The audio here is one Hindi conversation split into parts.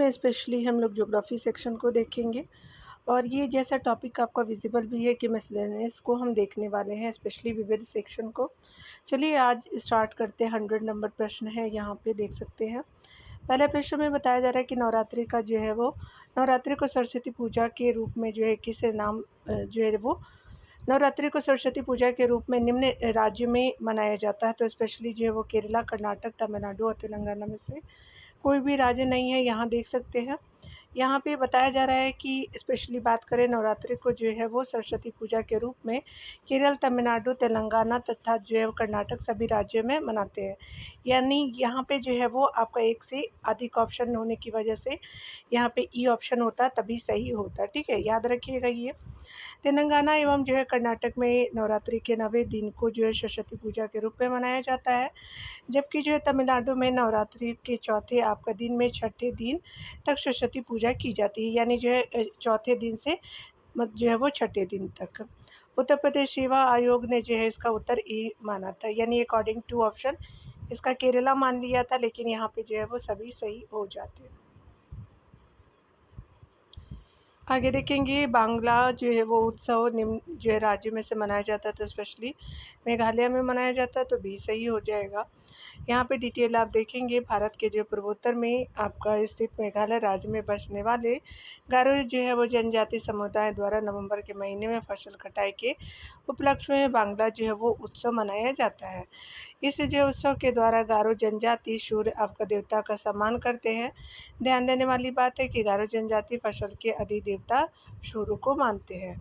में स्पेशली हम लोग ज्योग्राफी सेक्शन को देखेंगे और ये जैसा टॉपिक आपका विजिबल भी है कि मिसलेनियस को हम देखने वाले हैं, स्पेशली विविध सेक्शन को। चलिए आज स्टार्ट करते हैं। 100 नंबर प्रश्न है, यहाँ पे देख सकते हैं। पहले प्रश्न में बताया जा रहा है कि नवरात्रि का जो है वो नवरात्रि को सरस्वती पूजा के रूप में जो है किस नाम जो है वो नवरात्रि को सरस्वती पूजा के रूप में निम्न राज्य में मनाया जाता है। तो स्पेशली जो है वो केरला, कर्नाटक, तमिलनाडु और तेलंगाना में से कोई भी राज्य नहीं है, यहाँ देख सकते हैं। यहाँ पे बताया जा रहा है कि स्पेशली बात करें नवरात्रि को जो है वो सरस्वती पूजा के रूप में केरल, तमिलनाडु, तेलंगाना तथा जो है कर्नाटक सभी राज्यों में मनाते हैं। यानी यहाँ पे जो है वो आपका एक से अधिक ऑप्शन होने की वजह से यहाँ पे ई ऑप्शन होता तभी सही होता। ठीक है, याद रखिएगा ये। तेलंगाना एवं जो है कर्नाटक में नवरात्रि के 9वें दिन को जो है सरस्वती पूजा के रूप में मनाया जाता है, जबकि जो है तमिलनाडु में नवरात्रि के चौथे आपका दिन में छठे दिन तक सरस्वती पूजा की जाती है, यानी जो है चौथे दिन से जो है वो छठे दिन तक। उत्तर प्रदेश सेवा आयोग ने जो है इसका उत्तर ए माना था, यानी अकॉर्डिंग टू ऑप्शन इसका केरला मान लिया था, लेकिन यहाँ पे जो है वो सभी सही हो जाते हैं। आगे देखेंगे बांग्ला जो है वो उत्सव निम्न जो है राज्य में से मनाया जाता है, तो स्पेशली मेघालय में मनाया जाता है, तो भी सही हो जाएगा। यहाँ पे डिटेल आप देखेंगे। भारत के जो पूर्वोत्तर में आपका स्थित मेघालय राज्य में बसने वाले गारो जो है वो जनजाति समुदाय द्वारा नवंबर के महीने में फसल कटाई के उपलक्ष्य में बांग्ला जो है वो उत्सव मनाया जाता है। इस जो उत्सव के द्वारा गारो जनजाति सूर्य आपका देवता का सम्मान करते हैं। ध्यान देने वाली बात है कि गारो जनजाति फसल के अधिदेवता सूर्य को मानते हैं।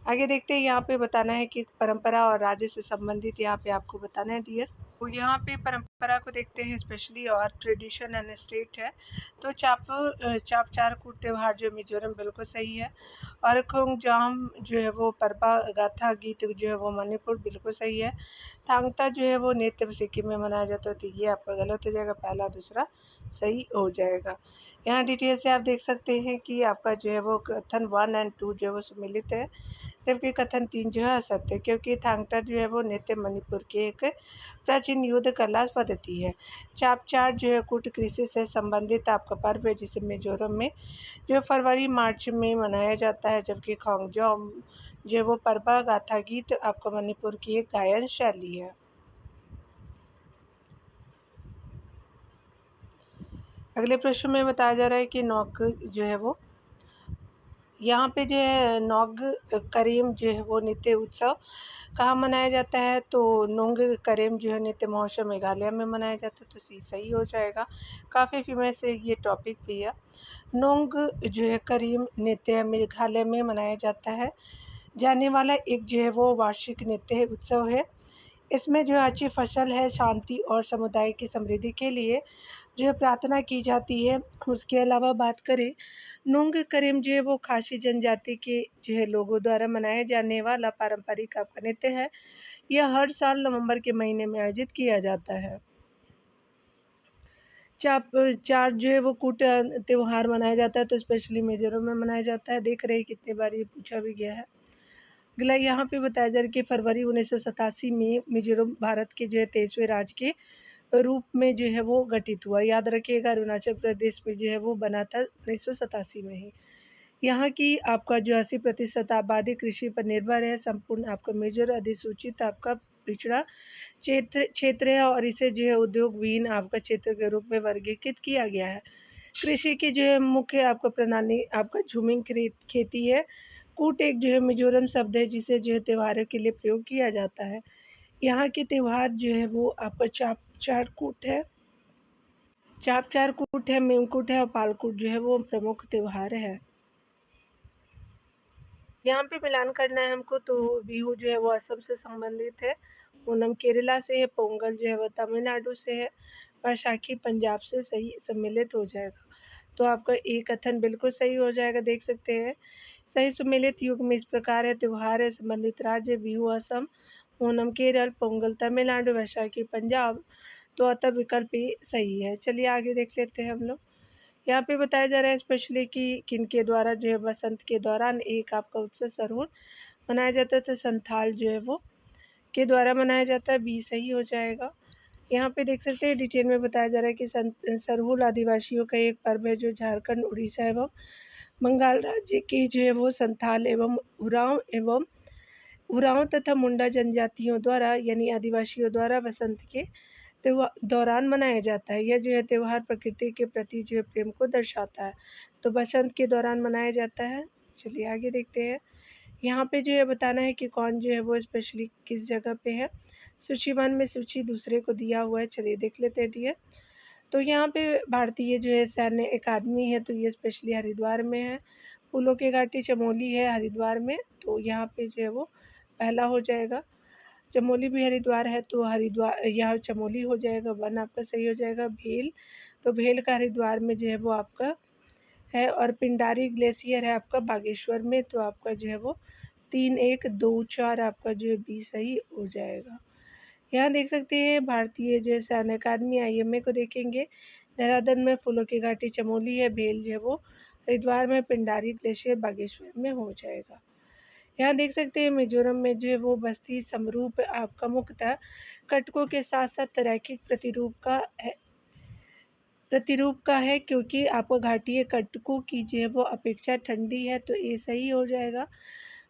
आगे देखते हैं। यहाँ पे बताना है कि परंपरा और राज्य से संबंधित यहाँ पे आपको बताना है डियर। तो यहाँ पे परंपरा को देखते हैं स्पेशली, और ट्रेडिशन एंड स्टेट है तो चाप चार कूट त्यौहार जो मिजोरम बिल्कुल सही है, और खोंगजाम जो है वो परबा गाथा गीत जो है वो मणिपुर बिल्कुल सही है। थांगता जो है वो नृत्य सिक्किम में मनाया जाता है, तो ये आपका गलत हो जाएगा, पहला दूसरा सही हो जाएगा। यहाँ डिटेल से आप देख सकते हैं कि आपका जो है वो कथन 1 और 2 जो है वो सम्मिलित है, जबकि कथन 3 जो है असत्य, क्योंकि थांगटा जो है वो नृत्य मणिपुर की एक प्राचीन युद्ध कला पद्धति है। चाप चार जो है कूट कृषि से संबंधित आपका पर्व है, जिसे मिजोरम में जो फरवरी मार्च में मनाया जाता है, जबकि खोंगजोम जो है वो परबा गाथा गीत आपका मणिपुर की एक गायन शैली है। अगले प्रश्न में बताया जा रहा है कि नौक जो है वो यहाँ पे जो है नौग करीम जो है वो नृत्य उत्सव कहाँ मनाया जाता है, तो नोंग करीम जो है नृत्य महोत्सव मेघालय में मनाया जाता है, तो सी सही हो जाएगा। काफ़ी फेमस है ये टॉपिक भी है। नोंग जो है करीम नृत्य मेघालय में मनाया जाता है जाने वाला एक जो है वो वार्षिक नृत्य उत्सव है। इसमें जो है अच्छी फसल है, शांति और समुदाय की समृद्धि के लिए जो है प्रार्थना की जाती है। उसके अलावा बात करें नोंग करीम जो है वो खासी जनजाति के जो है लोगों द्वारा मनाया जाने वाला पारंपरिक आपका नृत्य है। यह हर साल नवंबर के महीने में आयोजित किया जाता है। चाप चार जो है वो कूट त्यौहार मनाया जाता है, तो स्पेशली मिजोरम में मनाया जाता है। देख रहे हैं कितने बार ये पूछा भी गया है। अगला यहाँ पे बताया जा रहा है कि फरवरी 1987 में मिजोरम भारत के जो है 23वें राज्य के रूप में जो है वो गठित हुआ। याद रखिएगा, अरुणाचल प्रदेश में जो है वो बना था 1987 में ही। यहाँ की आपका जो 80% आबादी कृषि पर निर्भर है। संपूर्ण आपका मेजर अधिसूचित आपका पिछड़ा क्षेत्र है, और इसे जो है उद्योग विहीन आपका क्षेत्र के रूप में वर्गीकृत किया गया है। कृषि की जो है मुख्य आपका प्रणाली आपका झूमिंग खेती है। कूट एक जो है मिजोरम शब्द है, जिसे जो है त्योहारों के लिए प्रयोग किया जाता है। यहाँ के त्यौहार जो है वो आपका चाप चार कूट है, मेमकूट है और पालकूट जो है वो प्रमुख त्यौहार है। यहाँ पे मिलान करना है हमको, तो बिहू जो है वो असम से संबंधित है, ओनम केरला से है, पोंगल जो है वो तमिलनाडु से है, बैसाखी पंजाब से सही सम्मिलित हो जाएगा। तो आपका एक कथन बिल्कुल सही हो जाएगा, देख सकते हैं। सही सम्मिलित युग में इस प्रकार है। त्यौहार है संबंधित राज्य बिहू असम, ओनम केरल, पोंगल तमिलनाडु, बैसाखी पंजाब, तो अतः विकल्प ये सही है। चलिए आगे देख लेते हैं हम लोग। यहाँ पे बताया जा रहा है स्पेशली कि किनके द्वारा जो है बसंत के दौरान एक आपका उत्सव सरूर मनाया जाता है, तो संथाल जो है वो के द्वारा मनाया जाता है, बी सही हो जाएगा। यहाँ पे देख सकते हैं डिटेल में बताया जा रहा है कि सरहुल आदिवासियों का एक पर्व है जो झारखंड, उड़ीसा एवं बंगाल राज्य की जो है वो संथाल एवं उरांव तथा मुंडा जनजातियों द्वारा यानी आदिवासियों द्वारा वसंत के दौरान मनाया जाता है। यह जो है त्यौहार प्रकृति के प्रति जो है प्रेम को दर्शाता है। तो बसंत के दौरान मनाया जाता है। चलिए आगे देखते हैं। यहाँ पे जो है बताना है कि कौन जो है वो स्पेशली किस जगह पे है। सूची 1 में सूची दूसरे को दिया हुआ है। चलिए देख लेते हैं डियर। तो यहाँ पे भारतीय जो है सैन्य अकादमी है, तो ये स्पेशली हरिद्वार में है। फूलों की घाटी चमोली है हरिद्वार में, तो यहाँ पे जो है वो पहला हो जाएगा। चमोली भी हरिद्वार है, तो हरिद्वार यहाँ चमोली हो जाएगा। 1 आपका सही हो जाएगा। भेल, तो भेल का हरिद्वार में जो है वो आपका है। और पिंडारी ग्लेशियर है आपका बागेश्वर में, तो आपका जो है वो 3, 1, 2, 4 आपका जो है बी सही हो जाएगा। यहाँ देख सकते हैं भारतीय जो है सैन्य अकादमी IMA को देखेंगे। देहरादून में फूलों की घाटी चमोली है। भेल जो है वो हरिद्वार में, पिंडारी ग्लेशियर बागेश्वर में हो जाएगा। यहाँ देख सकते हैं मिजोरम में जो है वो बस्ती समरूप आपका मुख्यतः कटकों के साथ साथ रैखिक प्रतिरूप का है, क्योंकि आपको घाटीय कटकों की जो है वो अपेक्षा ठंडी है, तो ये सही हो जाएगा।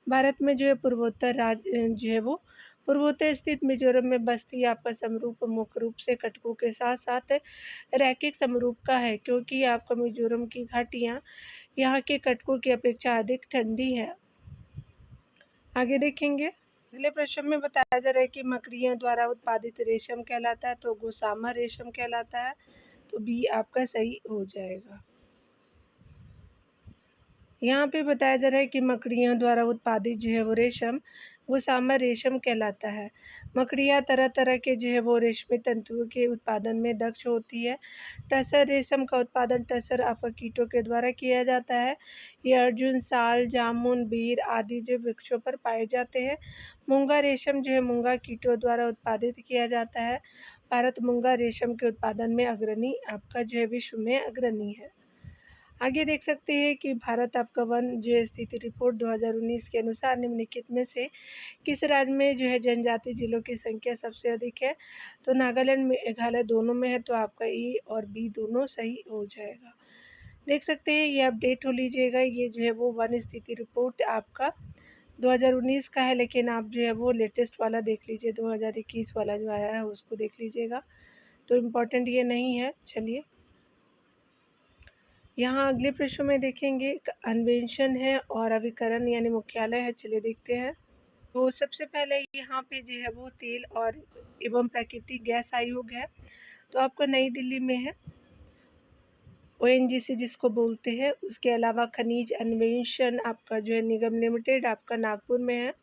भारत में जो है पूर्वोत्तर राज्य जो है वो पूर्वोत्तर स्थित मिजोरम में बस्ती आपका समरूप मुख्य रूप से कटकों के साथ साथ रैखिक समरूप का है, क्योंकि आपका मिजोरम की घाटियाँ यहाँ के कटकों की अपेक्षा अधिक ठंडी है। आगे देखेंगे। अगले प्रश्न में बताया जा रहा है कि मकड़ियों द्वारा उत्पादित रेशम कहलाता है, तो गोसामा रेशम कहलाता है, तो बी आपका सही हो जाएगा। यहाँ पे बताया जा रहा है कि मकड़ियों द्वारा उत्पादित जो है वो रेशम गोसामा रेशम कहलाता है। मकड़ियाँ तरह तरह के जो है वो रेशमी तंतुओं के उत्पादन में दक्ष होती है। टसर रेशम का उत्पादन टसर आपका कीटों के द्वारा किया जाता है। ये अर्जुन, साल, जामुन, बेर आदि जो वृक्षों पर पाए जाते हैं। मूंगा रेशम जो है मूंगा कीटों द्वारा उत्पादित किया जाता है। भारत मूंगा रेशम के उत्पादन में अग्रणी आपका जो है विश्व में अग्रणी है। आगे देख सकते हैं कि भारत आपका वन जो है स्थिति रिपोर्ट 2019 के अनुसार निम्नलिखित में से किस राज्य में जो है जनजातीय जिलों की संख्या सबसे अधिक है। तो नागालैंड, मेघालय दोनों में है, तो आपका ए और बी दोनों सही हो जाएगा। देख सकते हैं ये अपडेट हो लीजिएगा। ये जो है वो वन स्थिति रिपोर्ट आपका 2019 का है, लेकिन आप जो है वो लेटेस्ट वाला देख लीजिए, 2021 वाला जो आया है उसको देख लीजिएगा, तो इम्पोर्टेंट ये नहीं है। चलिए यहाँ अगले प्रश्न में देखेंगे अन्वेषण है और अभिकरण यानी मुख्यालय है। चलिए देखते हैं। तो सबसे पहले यहाँ पे जो है वो तेल और एवं प्राकृतिक गैस आयोग है, तो आपका नई दिल्ली में है। ONGC जिसको बोलते हैं। उसके अलावा खनिज अन्वेषण आपका जो है निगम लिमिटेड आपका नागपुर में है।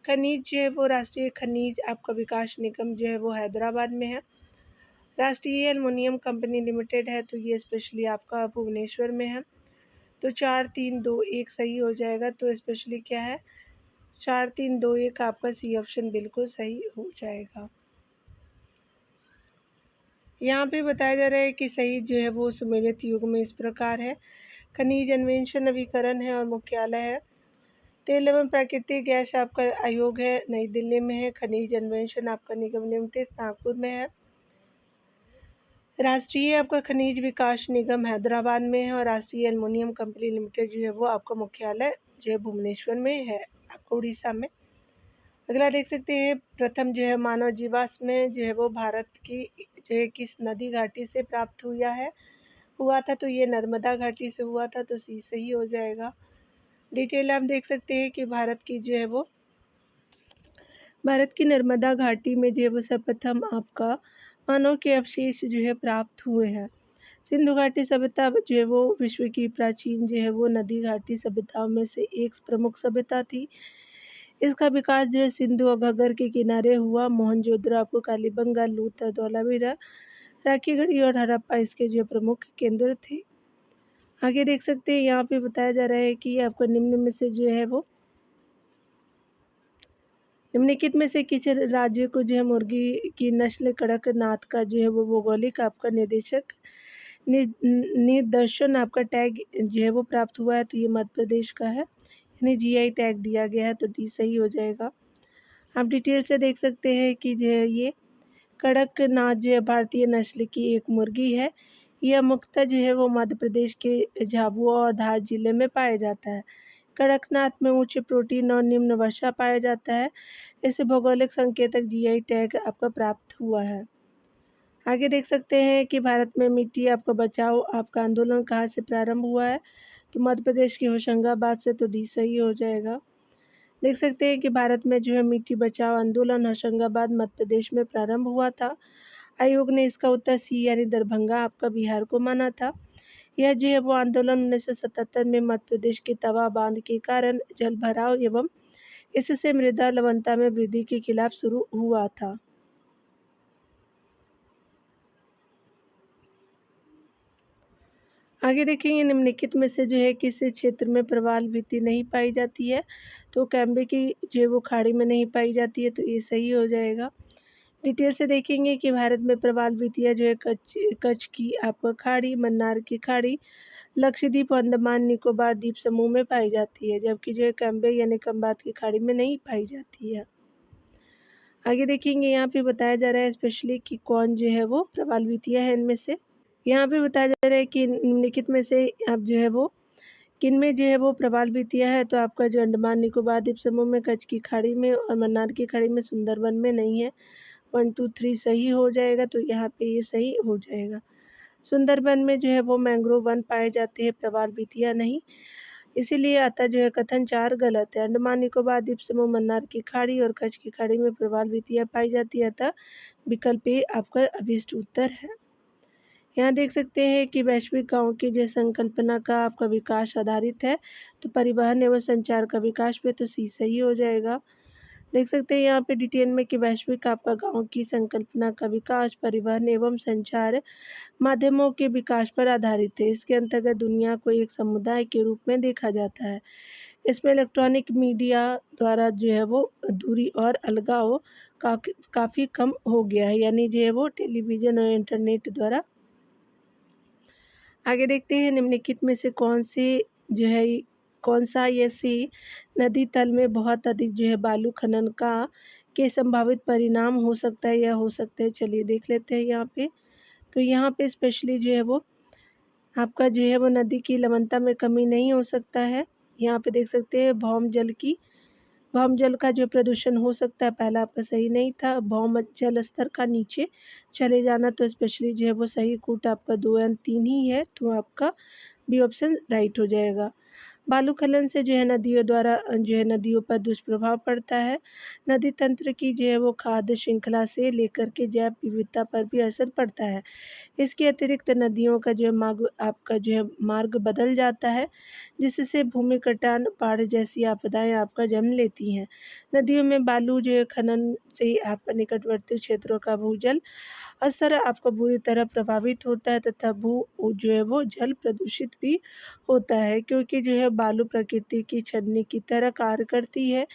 खनिज जो है वो राष्ट्रीय खनिज आपका विकास निगम जो है वो हैदराबाद में है। राष्ट्रीय एल्युमिनियम कंपनी लिमिटेड है, तो ये स्पेशली आपका भुवनेश्वर में है। तो 4, 3, 2, 1 सही हो जाएगा। तो स्पेशली क्या है 4, 3, 2, 1 आपका सी ऑप्शन बिल्कुल सही हो जाएगा। यहाँ पे बताया जा रहा है कि सही जो है वो सुमेलित युग में इस प्रकार है। खनिज अन्वेषण अभिकरण है और मुख्यालय है। तेल एवं प्राकृतिक गैस आपका आयोग है, नई दिल्ली में है। खनिज अन्वेषण आपका निगम लिमिटेड नागपुर में है। राष्ट्रीय आपका खनिज विकास निगम हैदराबाद में है और राष्ट्रीय एल्युमिनियम कंपनी लिमिटेड जो है वो आपका मुख्यालय जो है भुवनेश्वर में है आपको उड़ीसा में। अगला देख सकते हैं प्रथम जो है मानव जीवाश्म में जो है वो भारत की जो है किस नदी घाटी से प्राप्त हुआ था, तो ये नर्मदा घाटी से हुआ था, तो सी सही हो जाएगा। डिटेल आप देख सकते हैं कि भारत की नर्मदा घाटी में जो है वो सर्वप्रथम आपका मानव के अवशेष जो है प्राप्त हुए हैं। सिंधु घाटी सभ्यता जो है वो विश्व की प्राचीन जो है वो नदी घाटी सभ्यताओं में से एक प्रमुख सभ्यता थी। इसका विकास जो है सिंधु और घग्गर के किनारे हुआ। मोहनजोदड़ो आपको कालीबंगा, लूथर, धौलावीरा, राखीगढ़ी और हड़प्पा इसके जो प्रमुख केंद्र थे। आगे देख सकते हैं यहाँ पे बताया जा रहा है कि आपको निम्न में से जो है वो निम्नलिखित में से किस राज्य को जो है मुर्गी की नस्ल कड़कनाथ का जो है वो भौगोलिक आपका निर्देशन आपका टैग जो है वो प्राप्त हुआ है, तो ये मध्य प्रदेश का है, यानी GI टैग दिया गया है, तो डी सही हो जाएगा। आप डिटेल से देख सकते हैं कि जो है ये कड़कनाथ जो है भारतीय नस्ल की एक मुर्गी है। यह मुख्यतः जो है वो मध्य प्रदेश के झाबुआ और धार जिले में पाया जाता है। कड़कनाथ में उच्च प्रोटीन और निम्न वसा पाया जाता है। इसे भौगोलिक संकेतक जीआई टैग आपका प्राप्त हुआ है। आगे देख सकते हैं कि भारत में मिट्टी आपका बचाओ आपका आंदोलन कहाँ से प्रारंभ हुआ है। तो मध्य प्रदेश के होशंगाबाद से, तो डी सही हो जाएगा। देख सकते हैं कि भारत में जो है मिट्टी बचाओ आंदोलन होशंगाबाद मध्य प्रदेश में प्रारंभ हुआ था। आयोग ने इसका उत्तर सी यानी दरभंगा आपका बिहार को माना था। यह जो है वो आंदोलन 1977 में मध्य प्रदेश के तवा बांध के कारण जल भराव एवं इससे मृदा लवणता में वृद्धि के खिलाफ शुरू हुआ था। आगे देखेंगे निम्नलिखित में से जो है किस क्षेत्र में प्रवाल भित्ति नहीं पाई जाती है। तो कैम्बे की जो है वो खाड़ी में नहीं पाई जाती है, तो ये सही हो जाएगा। डिटेल से देखेंगे कि भारत में प्रवाल भित्तियाँ जो है कच्छ की आपका खाड़ी, मन्नार की खाड़ी, लक्षद्वीप और अंडमान निकोबार द्वीप समूह में पाई जाती है, जबकि जो है कैम्बे यानी खंबात की खाड़ी में नहीं पाई जाती है। आगे देखेंगे यहाँ पे बताया जा रहा है स्पेशली कि कौन जो है वो प्रवाल भित्तियाँ हैं इनमें से। यहाँ पे बताया जा रहा है कि निम्नलिखित में से आप जो है वो किन में जो है वो प्रवाल भित्तियाँ है। तो आपका जो अंडमान निकोबार द्वीप समूह में, कच्छ की खाड़ी में और मन्नार की खाड़ी में, सुंदरबन में नहीं है। 1, 2, 3 सही हो जाएगा, तो यहाँ पे ये सही हो जाएगा। सुंदरबन में जो है वो मैंग्रोव वन पाए जाते हैं, प्रवाल भित्तियाँ नहीं, इसीलिए आता जो है कथन 4 गलत है। अंडमान निकोबार द्वीप समूह, मन्नार की खाड़ी और कच्छ की खाड़ी में प्रवाल भित्तियाँ पाई जाती है, अतः विकल्प ए आपका अभिष्ट उत्तर है। यहाँ देख सकते हैं कि वैश्विक गाँव की जो संकल्पना का आपका विकास आधारित है, तो परिवहन एवं संचार का विकास पे, तो सी सही हो जाएगा। देख सकते हैं यहाँ पे डिटेल में कि वैश्विक आपका गाँव की संकल्पना का विकास परिवहन एवं संचार माध्यमों के विकास पर आधारित है। इसके अंतर्गत दुनिया को एक समुदाय के रूप में देखा जाता है। इसमें इलेक्ट्रॉनिक मीडिया द्वारा जो है वो दूरी और अलगाव काफ़ी कम हो गया है, यानी जो है वो टेलीविज़न और इंटरनेट द्वारा। आगे देखते हैं निम्नलिखित में से कौन सा ऐसी नदी तल में बहुत अधिक जो है बालू खनन का के संभावित परिणाम हो सकता है या हो सकता है। चलिए देख लेते हैं यहाँ पे। तो यहाँ पे स्पेशली जो है वो आपका जो है वो नदी की लवणता में कमी नहीं हो सकता है। यहाँ पे देख सकते हैं भौम जल का जो प्रदूषण हो सकता है, पहला आपका सही नहीं था। भौम जल स्तर का नीचे चले जाना, तो स्पेशली जो है वो सही कूट आपका 2 या 3 ही है, तो आपका बी ऑप्शन राइट हो जाएगा। बालू खनन से जो है नदियों पर दुष्प्रभाव पड़ता है। नदी तंत्र की जो है वो खाद्य श्रृंखला से लेकर के जैव विविधता पर भी असर पड़ता है। इसके अतिरिक्त नदियों का जो है मार्ग बदल जाता है, जिससे भूमि कटान, बाढ़ जैसी आपदाएं आपका जन्म लेती हैं। नदियों में बालू जो है खनन से आपका निकटवर्ती क्षेत्रों का भूजल स्तर आपका बुरी तरह प्रभावित होता है, तथा जो है वो जल प्रदूषित भी होता है, क्योंकि जो है बालू प्रकृति की छन्नी की तरह कार्य करती है।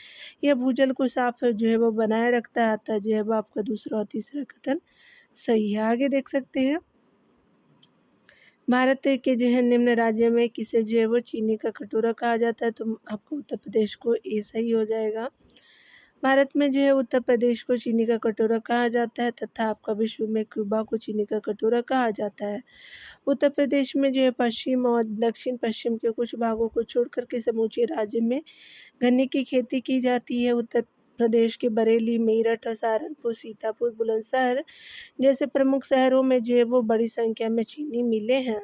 यह भूजल को साफ जो है वो बनाए रखता है, अतः जो है वो आपका दूसरा और तीसरा कथन सही है। आगे देख सकते हैं भारत के जो है निम्न राज्य में किसे जो है वो चीनी का कटोरा कहा जाता है, तो आपको उत्तर प्रदेश को ये सही हो जाएगा। भारत में जो है उत्तर प्रदेश को चीनी का कटोरा कहा जाता है, तथा आपका विश्व में क्यूबा को चीनी का कटोरा कहा जाता है। उत्तर प्रदेश में जो है पश्चिम और दक्षिण पश्चिम के कुछ भागों को छोड़कर के समूचे राज्य में गन्ने की खेती की जाती है। उत्तर प्रदेश के बरेली, मेरठ और सहारनपुर, सीतापुर, बुलंदशहर जैसे प्रमुख शहरों में जो है वो बड़ी संख्या में चीनी मिलें हैं।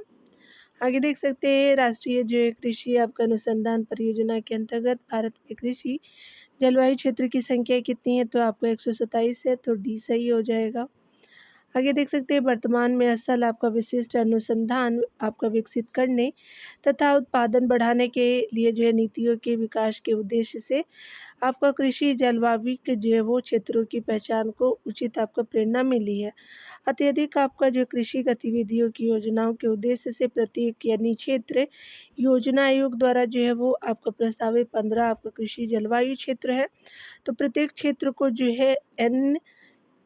आगे देख सकते हैं राष्ट्रीय जो है कृषि आपका अनुसंधान परियोजना के अंतर्गत भारत में कृषि जलवायु क्षेत्र की संख्या कितनी है, तो आपको 127 है, तो डी सही हो जाएगा। आगे देख सकते हैं वर्तमान में असल आपका विशिष्ट अनुसंधान आपका विकसित करने तथा उत्पादन बढ़ाने के लिए जो है नीतियों के विकास के उद्देश्य से आपका कृषि जलवायु जो है वो क्षेत्रों की पहचान को उचित आपका प्रेरणा मिली है। अत्यधिक आपका जो कृषि गतिविधियों की योजनाओं के उद्देश्य से प्रत्येक यानी क्षेत्र योजना आयोग द्वारा जो है वो आपका प्रस्तावित 15 आपका कृषि जलवायु क्षेत्र है। तो प्रत्येक क्षेत्र को जो है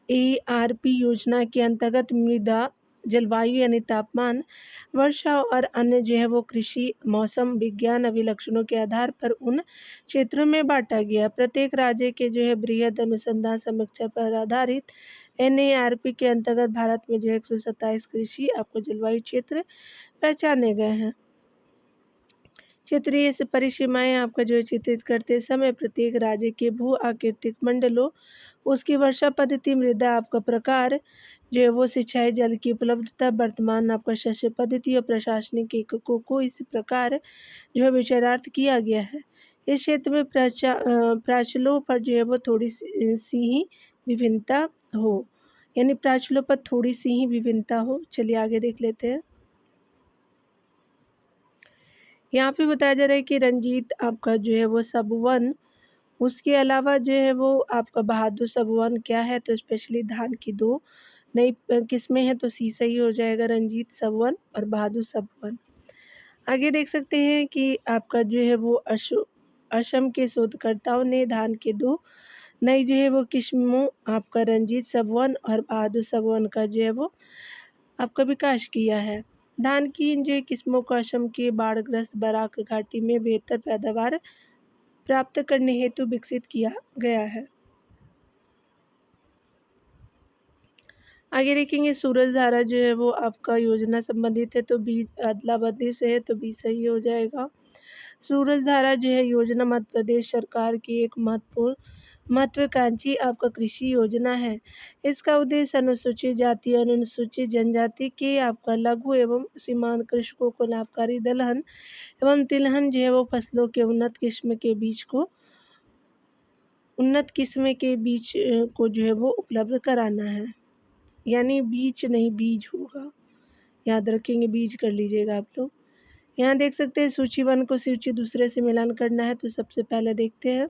NARP योजना के अंतर्गत मृदा, जलवायु यानी तापमान, वर्षा और अन्य जो है वो कृषि मौसम विज्ञान अभिलक्षणों के आधार पर उन क्षेत्रों में बांटा गया। प्रत्येक राज्य के जो है बृहद अनुसंधान समीक्षा पर आधारित NARP के अंतर्गत भारत में जो 127 कृषि आपको जलवायु क्षेत्र पहचाने गए हैं। क्षेत्रीय से परिसीमाएं आपका जो चित्रित करते समय प्रत्येक राज्य के भू आकृतिक मंडलों, उसकी वर्षा पद्धति, मृदा आपका प्रकार, जो है वो सिंचाई जल की उपलब्धता, वर्तमान आपका शस्य पद्धति और प्रशासनिक एककों को इस प्रकार जो है विचारार्थ किया गया है। इस क्षेत्र में प्राचलों पर जो है वो थोड़ी सी ही विभिन्नता हो, यानी प्राचलों पर थोड़ी सी ही विभिन्नता हो। चलिए आगे देख लेते हैं। यहाँ पे बताया जा रहा है कि रंजीत आपका जो है वो सब वन, उसके अलावा जो है वो आपका बहादुर सब वन क्या है, तो स्पेशली धान की 2 नई किस्में हैं, तो सी सही हो जाएगा, रंजीत सब वन और बहादुर सब वन। आगे देख सकते हैं कि आपका जो है वो असम के शोधकर्ताओं ने धान के 2 नई जो है वो किस्मों आपका रंजीत सब वन और बहादुर सब वन का जो है वो आपका विकास किया है। धान की इन जो किस्मों को असम के बाढ़ग्रस्त बराक घाटी में बेहतर पैदावार प्राप्त करने हेतु विकसित किया गया है। आगे देखेंगे सूरज धारा जो है वो आपका योजना संबंधित है, तो बी अदला बदली से है, तो बी सही हो जाएगा। सूरज धारा जो है योजना मध्य प्रदेश सरकार की एक महत्वाकांक्षी आपका कृषि योजना है। इसका उद्देश्य अनुसूचित जाति और अनुसूचित जनजाति के आपका लघु एवं सीमांत कृषकों को लाभकारी दलहन एवं तिलहन जो है वो फसलों के उन्नत किस्म के बीज को जो है वो उपलब्ध कराना है, यानी बीज नहीं बीज होगा, याद रखेंगे, बीज कर लीजिएगा आप लोग। यहाँ देख सकते हैं सूची 1 को सूची दूसरे से मिलान करना है, तो सबसे पहले देखते हैं।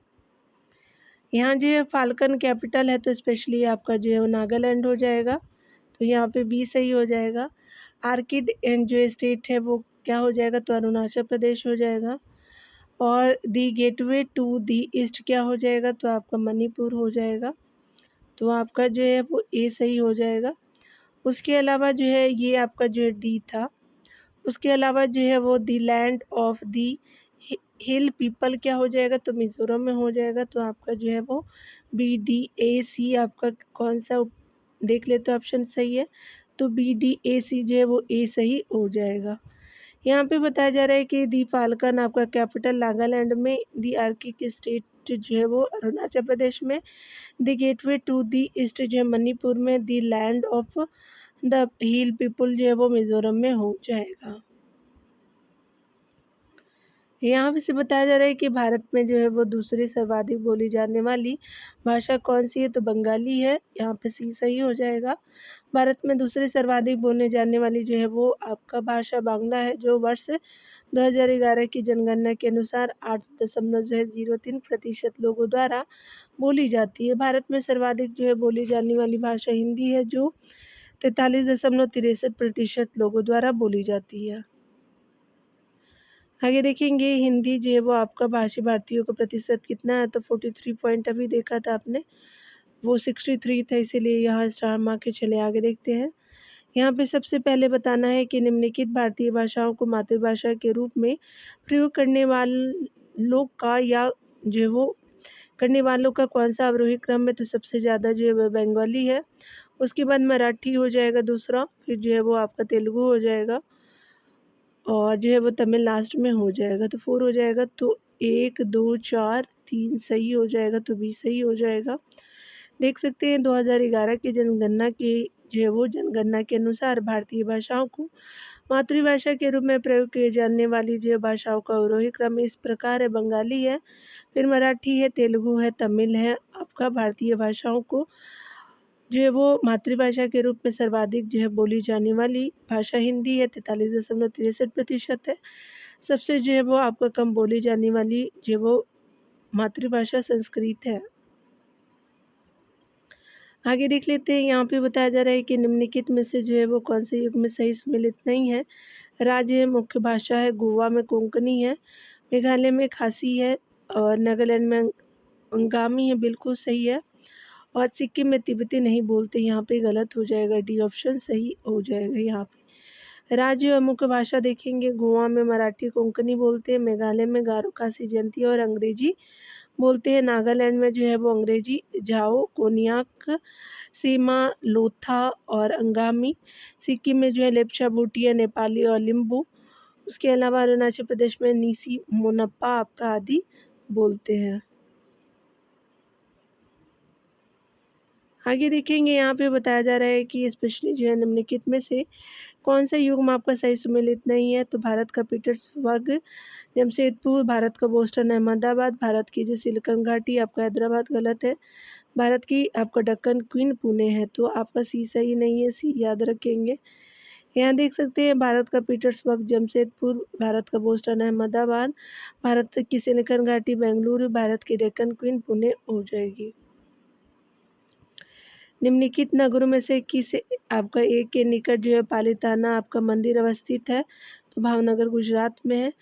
यहाँ जो है फाल्कन कैपिटल है, तो स्पेशली आपका जो है वो नागालैंड हो जाएगा, तो यहाँ पे बी सही हो जाएगा। आर्किड एंड जो स्टेट है वो क्या हो जाएगा, तो अरुणाचल प्रदेश हो जाएगा। और दी गेटवे टू दी ईस्ट क्या हो जाएगा, तो आपका मणिपुर हो जाएगा, तो आपका जो है वो ए सही हो जाएगा। उसके अलावा जो है ये आपका जो है डी था। उसके अलावा जो है वो the land of the hill people क्या हो जाएगा, तो मिजोरम में हो जाएगा, तो आपका जो है वो BDAC आपका कौन सा देख ले तो ऑप्शन सही है, तो BDAC जो है वो ए सही हो जाएगा। यहाँ पे बताया जा रहा है कि दी फाल्कन आपका कैपिटल नागालैंड में, दी आर्किक स्टेट जो है वो अरुणाचल प्रदेश में, दी गेटवे टू दी ईस्ट जो है मणिपुर में, the land of the hill people जो है वो मिजोरम में हो जाएगा। यहाँ पे से बताया जा रहा है कि भारत में जो है वो दूसरी सर्वाधिक बोली जाने वाली भाषा कौन सी है, तो बंगाली है, यहाँ पे सी सही हो जाएगा। भारत में दूसरी सर्वाधिक बोलने जाने वाली जो है वो आपका भाषा बांग्ला है, जो वर्ष 2011 की जनगणना के अनुसार 8.03% लोगों द्वारा बोली जाती है। भारत में सर्वाधिक जो है बोली जाने वाली भाषा हिंदी है, जो 43.63% लोगों द्वारा बोली जाती है। आगे देखेंगे हिंदी जो है वो आपका भाषी भारतीयों का प्रतिशत कितना है, तो 43 पॉइंट अभी देखा था आपने, वो 63 था, इसीलिए यहाँ स्टार मार्क के। चले आगे देखते हैं। यहाँ पे सबसे पहले बताना है कि निम्नलिखित भारतीय भाषाओं को मातृभाषा के रूप में प्रयोग करने वालों का या जो है वो करने वालों का कौन सा अवरोही क्रम है, तो सबसे ज़्यादा जो है वह बंगाली है, उसके बाद मराठी हो जाएगा दूसरा, फिर जो है वो आपका तेलुगु हो जाएगा, और जो है वो तमिल लास्ट में हो जाएगा, तो 4 हो जाएगा, तो 1 2 4 3 सही हो जाएगा, तो बी सही हो जाएगा। देख सकते हैं 2011 की जनगणना की जो है वो जनगणना के अनुसार भारतीय भाषाओं को मातृभाषा के रूप में प्रयोग किए जाने वाली जो भाषाओं का अवरोही क्रम इस प्रकार है। बंगाली है, फिर मराठी है, तेलुगु है, तमिल है। आपका भारतीय भाषाओं को जो है वो मातृभाषा के रूप में सर्वाधिक जो है बोली जाने वाली भाषा हिंदी है, 43.63% है। सबसे जो है वो आपका कम बोली जाने वाली जो वो मातृभाषा संस्कृत है। आगे देख लेते हैं। यहाँ पे बताया जा रहा है कि निम्नलिखित में से जो है वो कौन से युग में सही सम्मिलित नहीं है। राज्य है, मुख्य भाषा है, गोवा में कोंकणी है, मेघालय में खासी है, और नागालैंड में अंगामी है, बिल्कुल सही है, और सिक्किम में तिब्बती नहीं बोलते, यहाँ पे गलत हो जाएगा, डी ऑप्शन सही हो जाएगा। यहाँ पे राज्य और मुख्य भाषा देखेंगे, गोवा में मराठी कोंकणी बोलते हैं, मेघालय में गारो खासी जयंती और अंग्रेजी बोलते हैं, नागालैंड में जो है वो अंग्रेजी, जाओ, कोनियाक, सीमा, लोथा और अंगामी। सिक्किम में जो है लेप्चा, भूटिया, नेपाली और लिम्बू। उसके अलावा अरुणाचल प्रदेश में नीसी, मोनप्पा आपका आदि बोलते हैं। आगे देखेंगे, यहाँ पे बताया जा रहा है कि स्पेशली जो है निम्नलिखित में से कौन सा युग्म आपका सही सुमेलित नहीं है। तो भारत का पीटर्सबर्ग, जमशेदपुर, भारत का बोस्टन, अहमदाबाद, भारत की जो सिलिकॉन घाटी आपका हैदराबाद गलत है। भारत की आपका दक्कन क्वीन पुणे है, तो आपका सी सही नहीं है, सी याद रखेंगे। यहाँ देख सकते हैं भारत का पीटर्सबर्ग जमशेदपुर, भारत का बोस्टन अहमदाबाद, भारत की सिलिकॉन घाटी बेंगलुरु, भारत की डेक्कन क्वीन पुणे हो जाएगी। निम्नलिखित नगरों में से किस आपका एक के निकट जो है पालिताना आपका मंदिर अवस्थित है। तो भावनगर गुजरात में है।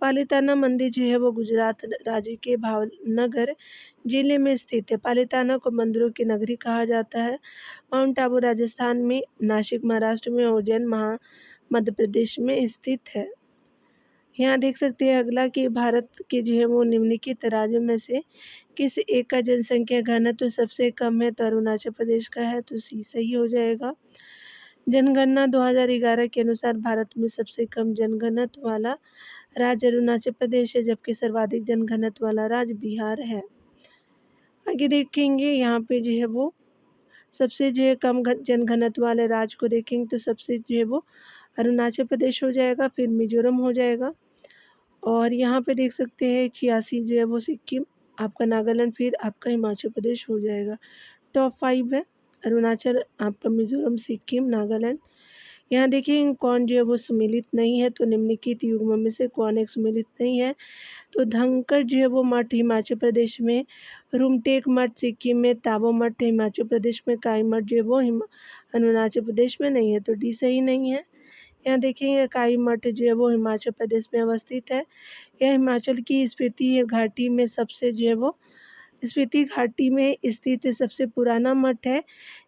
पालिताना मंदिर जो है वो गुजरात राज्य के भावनगर जिले में स्थित है। पालिताना को मंदिरों की नगरी कहा जाता है। माउंट आबू राजस्थान में, नासिक महाराष्ट्र में, उज्जैन मध्य प्रदेश में स्थित है। यहाँ देख सकते हैं अगला कि भारत के जो है वो निम्नलिखित राज्यों में से किस एक का जनसंख्या घनत्व तो सबसे कम है। तो अरुणाचल प्रदेश का है, तो सी सही हो जाएगा। जनगणना 2011 के अनुसार भारत में सबसे कम जनघनत्व वाला राज्य अरुणाचल प्रदेश है, जबकि सर्वाधिक जनघनत्व वाला राज्य बिहार है। आगे देखेंगे, यहाँ पे जो है वो सबसे जो है कम जनघनत्व वाले राज्य को देखेंगे तो सबसे जो है वो अरुणाचल प्रदेश हो जाएगा, फिर मिजोरम हो जाएगा, और यहाँ पे देख सकते हैं 86 जो है वो सिक्किम, आपका नागालैंड, फिर आपका हिमाचल प्रदेश हो जाएगा। टॉप 5 है अरुणाचल, आपका मिजोरम, सिक्किम, नागालैंड। यहाँ देखिए कौन जो है वो सुमेलित नहीं है। तो निम्नलिखित युग्मों में से कौन एक सुमेलित नहीं है। तो धनकर जो है वो मठ हिमाचल प्रदेश में, रूमटेक मठ सिक्किम में, ताबो मठ हिमाचल प्रदेश में, काई मठ जो है वो अरुणाचल प्रदेश में नहीं है, तो डी सही नहीं है। यहाँ देखेंगे काई मठ जो है वो हिमाचल प्रदेश में अवस्थित है। यह हिमाचल की स्पीति घाटी में सबसे जो है वो स्पीति घाटी में स्थित सबसे पुराना मठ है।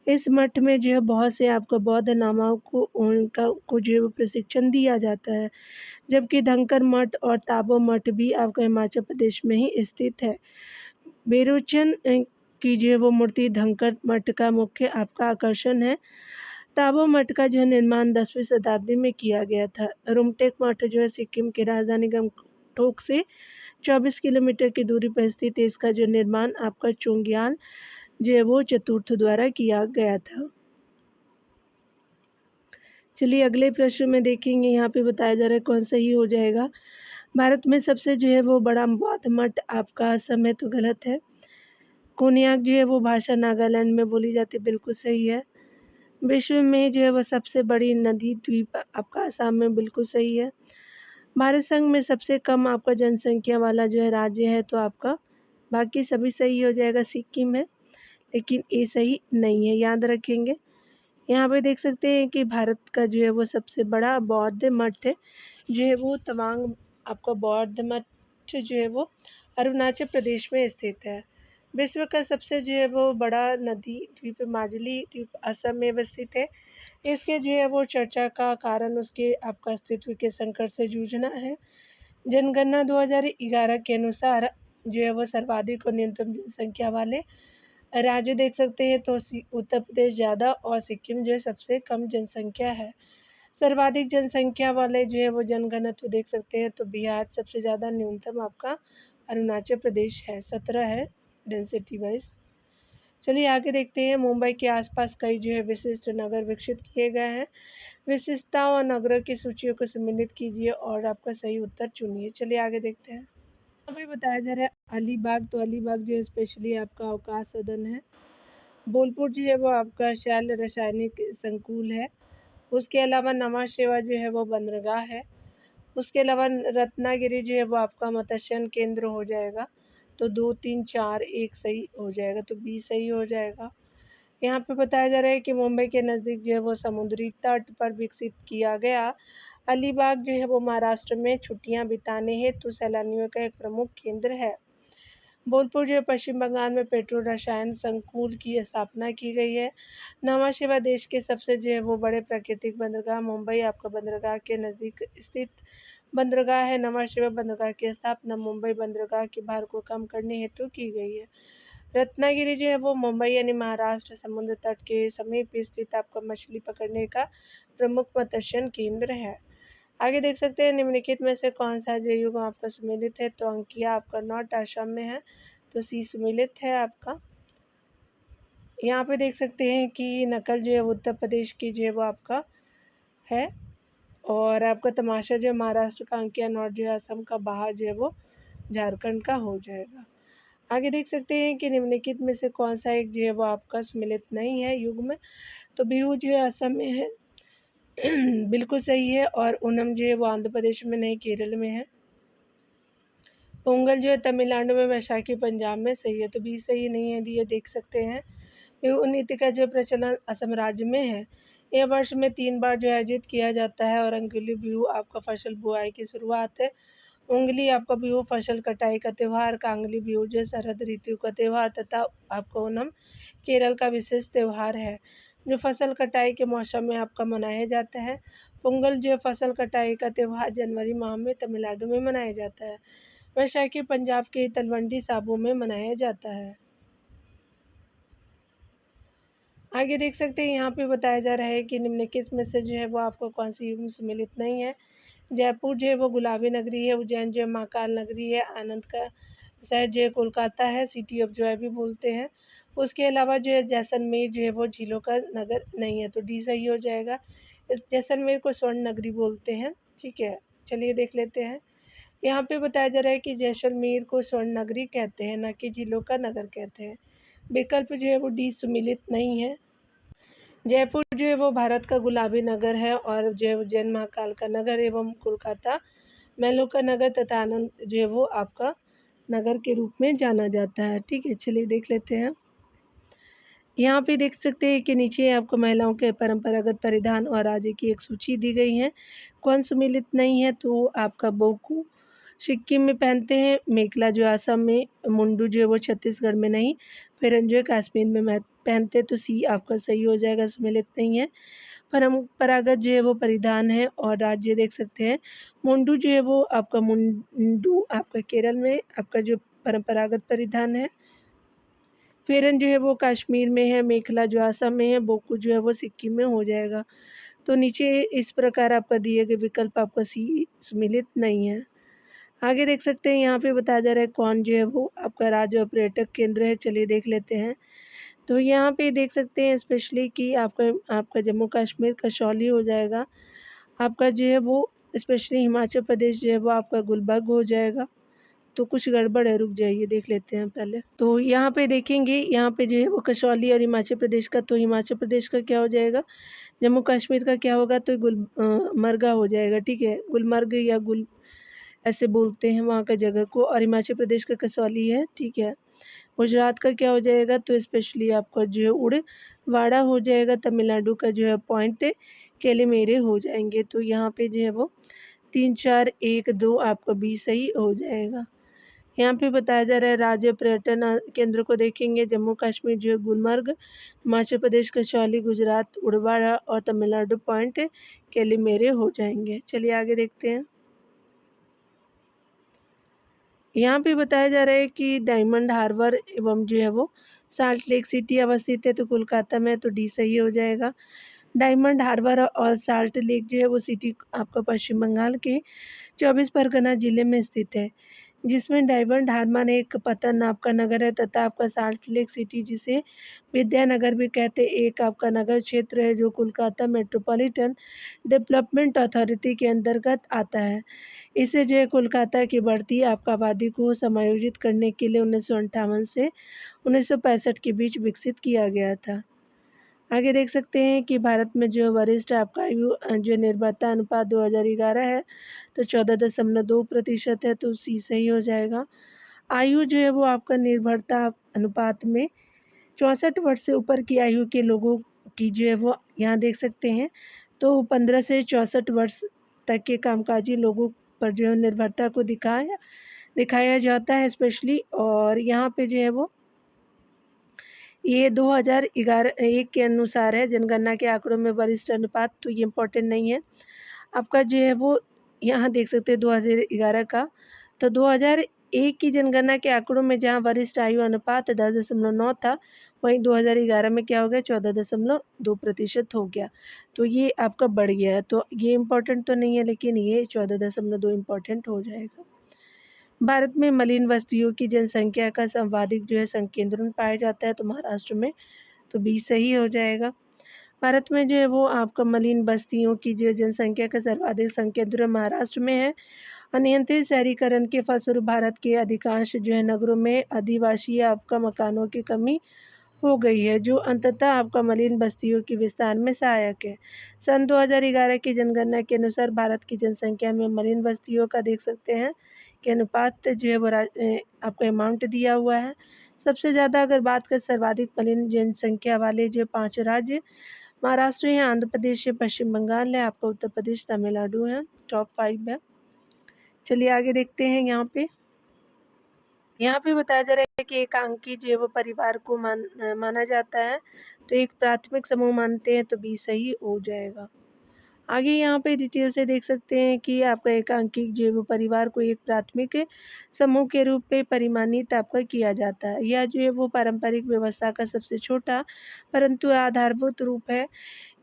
इस मठ में जो है बहुत से आपको बौद्ध नामाओं को उनका को जो है वो प्रशिक्षण दिया जाता है, जबकि धनकर मठ और ताबो मठ भी आपका हिमाचल प्रदेश में ही स्थित है। बेरोचन की जो है वो मूर्ति धनकर मठ का मुख्य आपका आकर्षण है। ताबो मठ का जो है निर्माण 10वीं शताब्दी में किया गया था। रुमटेक मठ जो है सिक्किम की राजधानी गंगटोक से 24 किलोमीटर की दूरी पर स्थित है। इसका जो निर्माण आपका चोंग्याल जो है वो चतुर्थ द्वारा किया गया था। चलिए अगले प्रश्न में देखेंगे, यहाँ पे बताया जा रहा है कौन सही हो जाएगा। भारत में सबसे जो है वो बड़ा बौद्ध मठ आपका असम है, तो गलत है। कोन्याक जो है वो भाषा नागालैंड में बोली जाती है, बिल्कुल सही है। विश्व में जो है वो सबसे बड़ी नदी द्वीप आपका आसाम में, बिल्कुल सही है। भारत संघ में सबसे कम आपका जनसंख्या वाला जो है राज्य है, तो आपका बाकी सभी सही हो जाएगा, सिक्किम है, लेकिन ये सही नहीं है, याद रखेंगे। यहाँ पे देख सकते हैं कि भारत का जो है वो सबसे बड़ा बौद्ध मठ है जो है वो तवांग आपका बौद्ध मठ जो है वो अरुणाचल प्रदेश में स्थित है। विश्व का सबसे जो है वो बड़ा नदी द्वीप माजुली द्वीप असम में अवस्थित है। इसके जो है वो चर्चा का कारण उसके आपका अस्तित्व के संकट से जूझना है। जनगणना 2011 के अनुसार जो है वो सर्वाधिक और न्यूनतम जनसंख्या वाले राज्य देख सकते हैं, तो उत्तर प्रदेश ज़्यादा और सिक्किम जो है सबसे कम जनसंख्या है। सर्वाधिक जनसंख्या वाले जो है वो जनघनत्व देख सकते हैं, तो बिहार सबसे ज़्यादा, न्यूनतम आपका अरुणाचल प्रदेश है, 17 है डेंसिटी वाइज। चलिए आगे देखते हैं, मुंबई के आसपास कई जो है विशिष्ट नगर विकसित किए गए हैं। विशिष्टताओं और नगरों की सूचियों को सम्मिलित कीजिए और आपका सही उत्तर चुनिए। चलिए आगे देखते हैं। अभी बताया जा रहा है अलीबाग, तो अलीबाग जो है स्पेशली आपका अवकाश सदन है। बोलपुर जो है वो आपका शैल रासायनिक संकुल है। उसके अलावा नवा शेवा जो है वो बंदरगाह है। उसके अलावा रत्नागिरी जो है वो आपका मत्स्यन केंद्र हो जाएगा, तो 2, 3, 4, 1 सही हो जाएगा, तो बी सही हो जाएगा। यहाँ पे बताया जा रहा है कि मुंबई के नज़दीक जो है वो समुद्री तट पर विकसित किया गया अलीबाग जो है वो महाराष्ट्र में छुट्टियां बिताने हेतु सैलानियों का एक प्रमुख केंद्र है। बोलपुर जो है पश्चिम बंगाल में पेट्रो रसायन संकुल की स्थापना की गई है। नवा शेवा देश के सबसे जो है वो बड़े प्राकृतिक बंदरगाह मुंबई आपका बंदरगाह के नज़दीक स्थित बंदरगाह है। नवा शेवा बंदरगाह की स्थापना मुंबई बंदरगाह के भार को कम करने हेतु की गई है। रत्नागिरी जो है वो मुंबई यानी महाराष्ट्र समुद्र तट के समीप स्थित आपका मछली पकड़ने का प्रमुख मत्स्य केंद्र है। आगे देख सकते हैं निम्नलिखित में से कौन सा जलयुग आपका सुमेलित है, तो अंकिया आपका नॉर्थ आसाम में है, तो सी सुमेलित है आपका। यहाँ पे देख सकते हैं कि नकल जो है उत्तर प्रदेश की जो है वो आपका है, और आपका तमाशा जो है महाराष्ट्र का, अंकिया नॉर्थ जो है असम का, बाहर जो है वो झारखंड का हो जाएगा। आगे देख सकते हैं कि निम्नलिखित में से कौन सा एक जो है वो आपका सम्मिलित नहीं है युग में, तो बिहू जो है असम में है बिल्कुल सही है, और ओणम जो है वो आंध्र प्रदेश में नहीं, केरल में है। पोंगल जो है तमिलनाडु में, वैशाखी पंजाब में, सही है, तो बी सही नहीं है, ये देख सकते हैं। बिहू नीति का जो प्रचलन असम राज्य में है। यह वर्ष में 3 बार जो आयोजित किया जाता है, और अंगुली बिहू आपका फसल बुआई की शुरुआत है। उंगली आपका बिहू फसल कटाई का त्यौहार, कांगली बिहू जो शरद ऋतु का त्यौहार, तथा आपका ओणम केरल का विशेष त्यौहार है जो फसल कटाई के मौसम में आपका मनाया जाता है। पोंगल जो फसल कटाई का त्यौहार जनवरी माह में तमिलनाडु में मनाया जाता है। वैशाखी पंजाब के तलवंडी साबो में मनाया जाता है। आगे देख सकते हैं यहाँ पे बताया जा रहा है कि निम्नलिखित में से जो है वो आपको कौन सी युग में सम्मिलित नहीं है। जयपुर जो है वो गुलाबी नगरी है, उज्जैन जो है महाकाल नगरी है, आनंद का शहर जो है कोलकाता है, सिटी ऑफ जॉय भी बोलते हैं। उसके अलावा जो है जैसलमेर जो है वो झीलों का नगर नहीं है, तो डी सही हो जाएगा। इस जैसलमेर को स्वर्ण नगरी बोलते हैं। ठीक है, चलिए देख लेते हैं। यहाँ पे बताया जा रहा है कि जैसलमेर को स्वर्ण नगरी कहते हैं, न कि झीलों का नगर कहते हैं। विकल्प जो है वो डी सम्मिलित नहीं है। जयपुर जो है वो भारत का गुलाबी नगर है, और जो है उज्जैन महाकाल का नगर एवं कोलकाता महलों का नगर तथा आनंद जो है वो आपका नगर के रूप में जाना जाता है। ठीक है, चलिए देख लेते हैं। यहाँ पे देख सकते हैं कि नीचे आपको महिलाओं के परंपरागत परिधान और राज्य की एक सूची दी गई है। कौन सम्मिलित नहीं है, तो आपका बोकू सिक्किम में पहनते हैं, मेखला जो आसाम में, मुंडू जो है वो छत्तीसगढ़ में नहीं, फिरन जो है कश्मीर में पहनते हैं, तो सी आपका सही हो जाएगा, सम्मिलित नहीं है। परंपरागत जो है वो परिधान है, और राज्य देख सकते हैं मुंडू जो है वो आपका, मुंडू आपका केरल में आपका जो परंपरागत परिधान है। फेरन जो है वो कश्मीर में है, मेखला जो आसाम में है, बोकू जो है वो सिक्किम में हो जाएगा। तो नीचे इस प्रकार आपका दिए गए विकल्प आपका सी सम्मिलित नहीं है। आगे देख सकते हैं यहाँ पे बताया जा रहा है कौन जो है वो आपका राज्य और पर्यटक केंद्र है। चलिए देख लेते हैं। तो यहाँ पे देख सकते हैं स्पेशली कि आपका आपका जम्मू कश्मीर कसौली हो जाएगा। आपका जो है वो स्पेशली हिमाचल प्रदेश जो है वो आपका गुलबर्ग हो जाएगा। तो कुछ गड़बड़ है, रुक जाइए देख लेते हैं पहले। तो यहाँ पे देखेंगे, यहाँ पे जो है वो कसौली और हिमाचल प्रदेश का, तो हिमाचल प्रदेश का क्या हो जाएगा, जम्मू कश्मीर का क्या होगा, तो मरगा हो जाएगा। ठीक है, गुलमर्ग या गुल ऐसे बोलते हैं वहाँ का जगह को, और हिमाचल प्रदेश का कसौली है। ठीक है, गुजरात का क्या हो जाएगा, तो स्पेशली आपका जो है उड़वाड़ा हो जाएगा। तमिलनाडु का जो है पॉइंट केलीमेरे हो जाएंगे। तो यहाँ पे जो है वो 3 4 1 2 आपका बी सही हो जाएगा। यहाँ पे बताया जा रहा है राज्य पर्यटन केंद्र को देखेंगे, जम्मू कश्मीर जो है गुलमर्ग, हिमाचल प्रदेश कसौली, गुजरात उड़वाड़ा, और तमिलनाडु पॉइंट केलीमेरे हो जाएंगे। चलिए आगे देखते हैं। यहाँ पे बताया जा रहा है कि डायमंड हार्बर एवं जो है वो साल्ट लेक सिटी अवस्थित है, तो कोलकाता में, तो डी सही हो जाएगा। डायमंड हार्बर और साल्ट लेक जो है वो सिटी आपका पश्चिम बंगाल के 24 परगना जिले में स्थित है, जिसमें डायमंड हार्बर एक पतन नाप का नगर है, तथा आपका साल्ट लेक सिटी जिसे विद्यानगर भी कहते हैं, एक आपका नगर क्षेत्र है जो कोलकाता मेट्रोपॉलिटन डेवलपमेंट अथॉरिटी के अंतर्गत आता है। इसे जो है कोलकाता की बढ़ती आपका आबादी को समायोजित करने के लिए 1958 से 1965 के बीच विकसित किया गया था। आगे देख सकते हैं कि भारत में जो वरिष्ठ आपका आयु जो निर्भरता अनुपात 2011 है, तो 14.2% है, तो सी सही हो जाएगा। आयु जो है वो आपका निर्भरता अनुपात में 64 वर्ष से ऊपर की आयु के लोगों की जो है वो यहाँ देख सकते हैं, तो 15 से 64 वर्ष तक के कामकाजी लोगों पर जो है निर्भरता को दिखाया जाता है स्पेशली। और यहाँ पे जो है वो ये 2011 के अनुसार है, जनगणना के आंकड़ों में वरिष्ठ अनुपात, तो ये इम्पोर्टेंट नहीं है। आपका जो है वो यहाँ देख सकते हैं 2011 का, तो 2001 की जनगणना के आंकड़ों में जहां वरिष्ठ आयु अनुपात 10.9 था, वहीं 2011 में क्या हो गया, 14.2% हो गया। तो ये आपका बढ़ गया है। तो ये इम्पोर्टेंट तो नहीं है, लेकिन ये 14.2 इम्पोर्टेंट हो जाएगा। भारत में मलिन बस्तियों की जनसंख्या का सर्वाधिक संकेंद्रण पाया जाता है, तो महाराष्ट्र में, तो बी सही हो जाएगा। भारत में वो आपका मलिन बस्तियों की जनसंख्या का सर्वाधिक संकेंद्रण महाराष्ट्र में है। अनियंत्रित शहरीकरण के फलस्वरूप भारत के अधिकांश नगरों में आदिवासी आपका मकानों की कमी हो गई है, जो अंततः आपका मलिन बस्तियों के विस्तार में सहायक है। सन 2011 की जनगणना के अनुसार भारत की जनसंख्या में मलिन बस्तियों का देख सकते हैं कि अनुपात वो आपका अमाउंट दिया हुआ है। सबसे ज़्यादा अगर बात करें सर्वाधिक मलिन जनसंख्या वाले 5 राज्य महाराष्ट्र है, आंध्र प्रदेश है, पश्चिम बंगाल है, आपका उत्तर प्रदेश, तमिलनाडु है, टॉप 5 है। चलिए आगे देखते हैं। यहाँ पे बताया जा रहा है कि एकांकी वो परिवार को माना जाता है, तो एक प्राथमिक समूह मानते हैं, तो बी सही हो जाएगा। आगे यहाँ पे डिटेल से देख सकते हैं कि आपका एकांकिक वो परिवार को एक प्राथमिक समूह के रूप में परिमाणित आपका किया जाता है। यह वो पारंपरिक व्यवस्था का सबसे छोटा परंतु आधारभूत रूप है,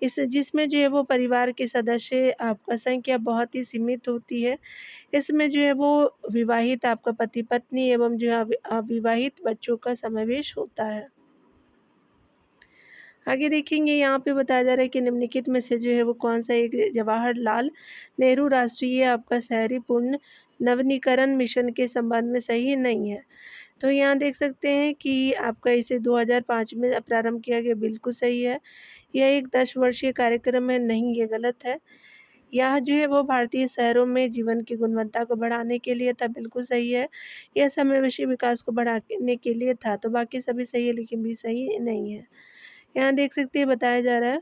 जिसमें वो परिवार के सदस्य आपका संख्या बहुत ही सीमित होती है। इसमें वो विवाहित आपका पति पत्नी एवं अविवाहित बच्चों का समावेश होता है। आगे देखेंगे, यहाँ पे बताया जा रहा है कि निम्नलिखित में से वो कौन सा एक जवाहरलाल नेहरू राष्ट्रीय आपका शहरी पूर्ण नवीनीकरण मिशन के संबंध में सही नहीं है। तो यहाँ देख सकते हैं कि आपका इसे 2005 में प्रारंभ किया गया, बिल्कुल सही है। यह एक 10 वर्षीय कार्यक्रम है, नहीं, ये गलत है। यह वो भारतीय शहरों में जीवन की गुणवत्ता को बढ़ाने के लिए था, बिल्कुल सही है। यह समावेशी विकास को बढ़ाने के लिए था, तो बाकी सभी सही है, लेकिन भी सही नहीं है। यहाँ देख सकते हैं बताया जा रहा है,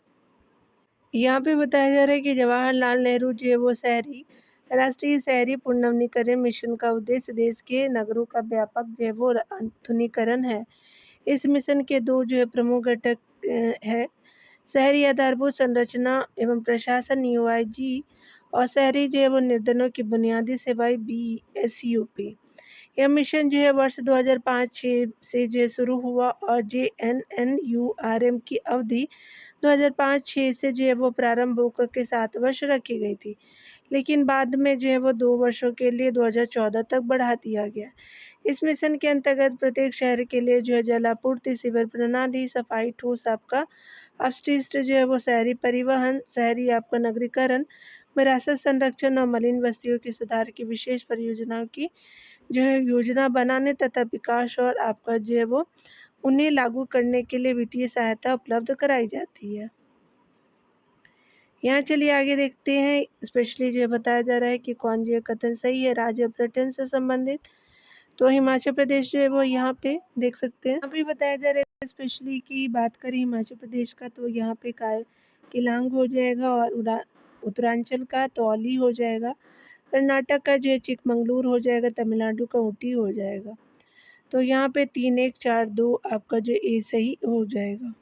यहाँ पे बताया जा रहा है कि जवाहरलाल नेहरू वो शहरी राष्ट्रीय शहरी पुनर्नवीनीकरण मिशन का उद्देश्य देश के नगरों का व्यापक वो आधुनिकीकरण है। इस मिशन के दो प्रमुख घटक है, शहरी आधारभूत संरचना एवं प्रशासन UIG और शहरी वो निर्धनों की बुनियादी सेवाएं BSUP। यह मिशन वर्ष 2005-6 से शुरू हुआ और JNNURM की अवधि 2005-6 से वो प्रारंभ होकर के 7 वर्ष रखी गई थी, लेकिन बाद में वो 2 वर्षों के लिए 2014 तक बढ़ा दिया गया। इस मिशन के अंतर्गत प्रत्येक शहर के लिए जलापूर्ति, सीवर प्रणाली, सफाई, ठोस आपका अपशिष्ट वो शहरी परिवहन, शहरी आपका नगरीकरण, विरासत संरक्षण और मलिन बस्तियों के सुधार की विशेष परियोजनाओं की योजना बनाने तथा विकास और आपका वो उन्हें लागू करने के लिए वित्तीय सहायता उपलब्ध कराई जाती है। यहाँ चलिए आगे देखते हैं, स्पेशली बताया जा रहा है कि कौन कथन सही है राज्य पर्यटन से संबंधित। तो हिमाचल प्रदेश वो यहाँ पे देख सकते हैं। यहाँ पे बताया जा रहा है स्पेशली की बात करें हिमाचल प्रदेश का, तो यहाँ पे किलांग हो जाएगा और उत्तरांचल का तौली हो जाएगा, कर्नाटक का चिकमंगलूर हो जाएगा, तमिलनाडु का ऊटी हो जाएगा। तो यहाँ पे 3, 1, 4, 2 आपका ए सही हो जाएगा।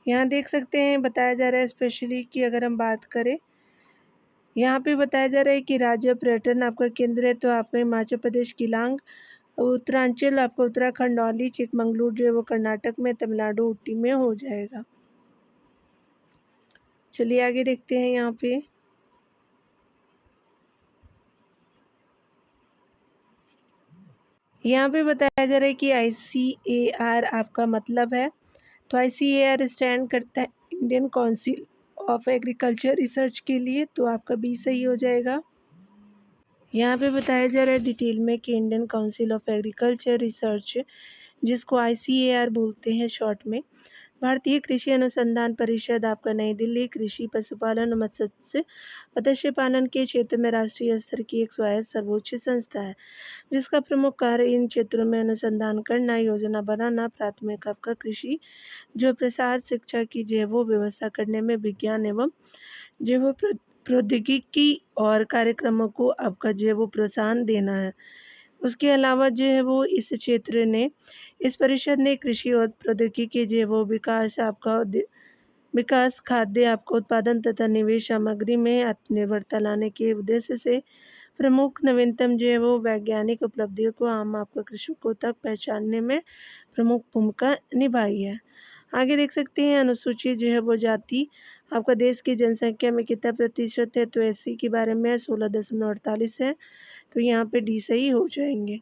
यहाँ देख सकते हैं बताया जा रहा है स्पेशली कि अगर हम बात करें, यहाँ पे बताया जा रहा है कि राज्य पर्यटन आपका केंद्र है, तो आपका हिमाचल प्रदेश किलांग, उत्तरांचल आपका उत्तराखंड औली, चिकमंगलूर वो कर्नाटक में, तमिलनाडु ऊटी में हो जाएगा। चलिए आगे देखते हैं। यहाँ पे बताया जा रहा है कि ICAR आपका मतलब है, तो ICAR स्टैंड करता है Indian council of agriculture research के लिए, तो आपका बी सही हो जाएगा। यहाँ पे बताया जा रहा है डिटेल में कि Indian council of agriculture research, जिसको ICAR बोलते हैं शॉर्ट में, भारतीय कृषि अनुसंधान परिषद आपका नई दिल्ली कृषि, पशुपालन और मत्स्य पालन के क्षेत्र में राष्ट्रीय स्तर की एक स्वायत्त सर्वोच्च संस्था है, जिसका प्रमुख कार्य इन क्षेत्रों में अनुसंधान करना, योजना बनाना, प्राथमिक आपका कृषि प्रसार, शिक्षा की वो व्यवस्था करने में विज्ञान एवं वो प्रौद्योगिकी और कार्यक्रमों को आपका वो प्रोत्साहन देना है। उसके अलावा वो इस क्षेत्र ने इस परिषद ने कृषि और प्रौद्योगिकी के वो विकास, खाद्य आपका उत्पादन तथा निवेश सामग्री में आत्मनिर्भरता लाने के उद्देश्य से प्रमुख नवीनतम जो है वो वैज्ञानिक उपलब्धियों को आम आपका कृषकों तक पहचानने में प्रमुख भूमिका निभाई है। आगे देख सकते हैं अनुसूचित जो है वो जाति आपका देश की जनसंख्या में कितना प्रतिशत है, तो एससी के बारे में 16.48 है, तो यहाँ पे डी सही हो जाएंगे।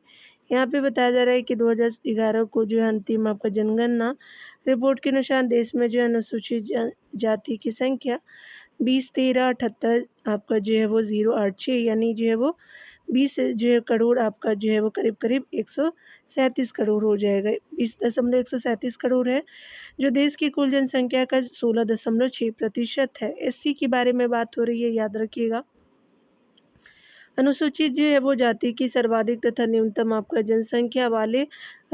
यहाँ पे बताया जा रहा है कि 2011 को जो है अंतिम आपका जनगणना रिपोर्ट के अनुसार देश में जो है अनुसूचित जाति की संख्या 20,13,78 आपका जो है वो 086 यानी जो है वो 20 जो है करोड़ आपका जो है वो करीब 137 करोड़ हो जाएगा। 20.137 करोड़ है, जो देश की कुल जनसंख्या का 16.6% है। एससी के बारे में बात हो रही है, याद रखिएगा। अनुसूचित जो है वो जाति की सर्वाधिक तथा न्यूनतम आपका जनसंख्या वाले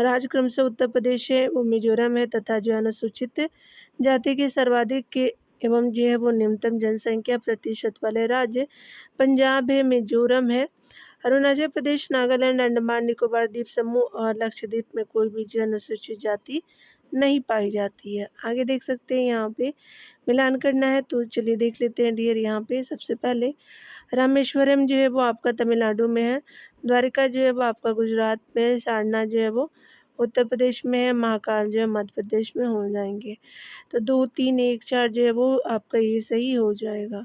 राज्य क्रमशः उत्तर प्रदेश है, वो मिजोरम है, तथा जो अनुसूचित जाति की सर्वाधिक के एवं जो है वो न्यूनतम जनसंख्या प्रतिशत वाले राज्य पंजाब है, मिजोरम है, अरुणाचल प्रदेश, नागालैंड, अंडमान निकोबार द्वीप समूह और लक्षद्वीप में कोई भी जो अनुसूचित जाति नहीं पाई जाती है। आगे देख सकते हैं यहाँ पे मिलान करना है, तो चलिए देख लेते हैं डियर। यहाँ पे सबसे पहले रामेश्वरम जो है वो आपका तमिलनाडु में है, द्वारिका जो है वो आपका गुजरात में है, सारनाथ जो है वो उत्तर प्रदेश में है, महाकाल जो है मध्य प्रदेश में हो जाएंगे। तो 2, 3, 1, 4 जो है वो आपका ये सही हो जाएगा।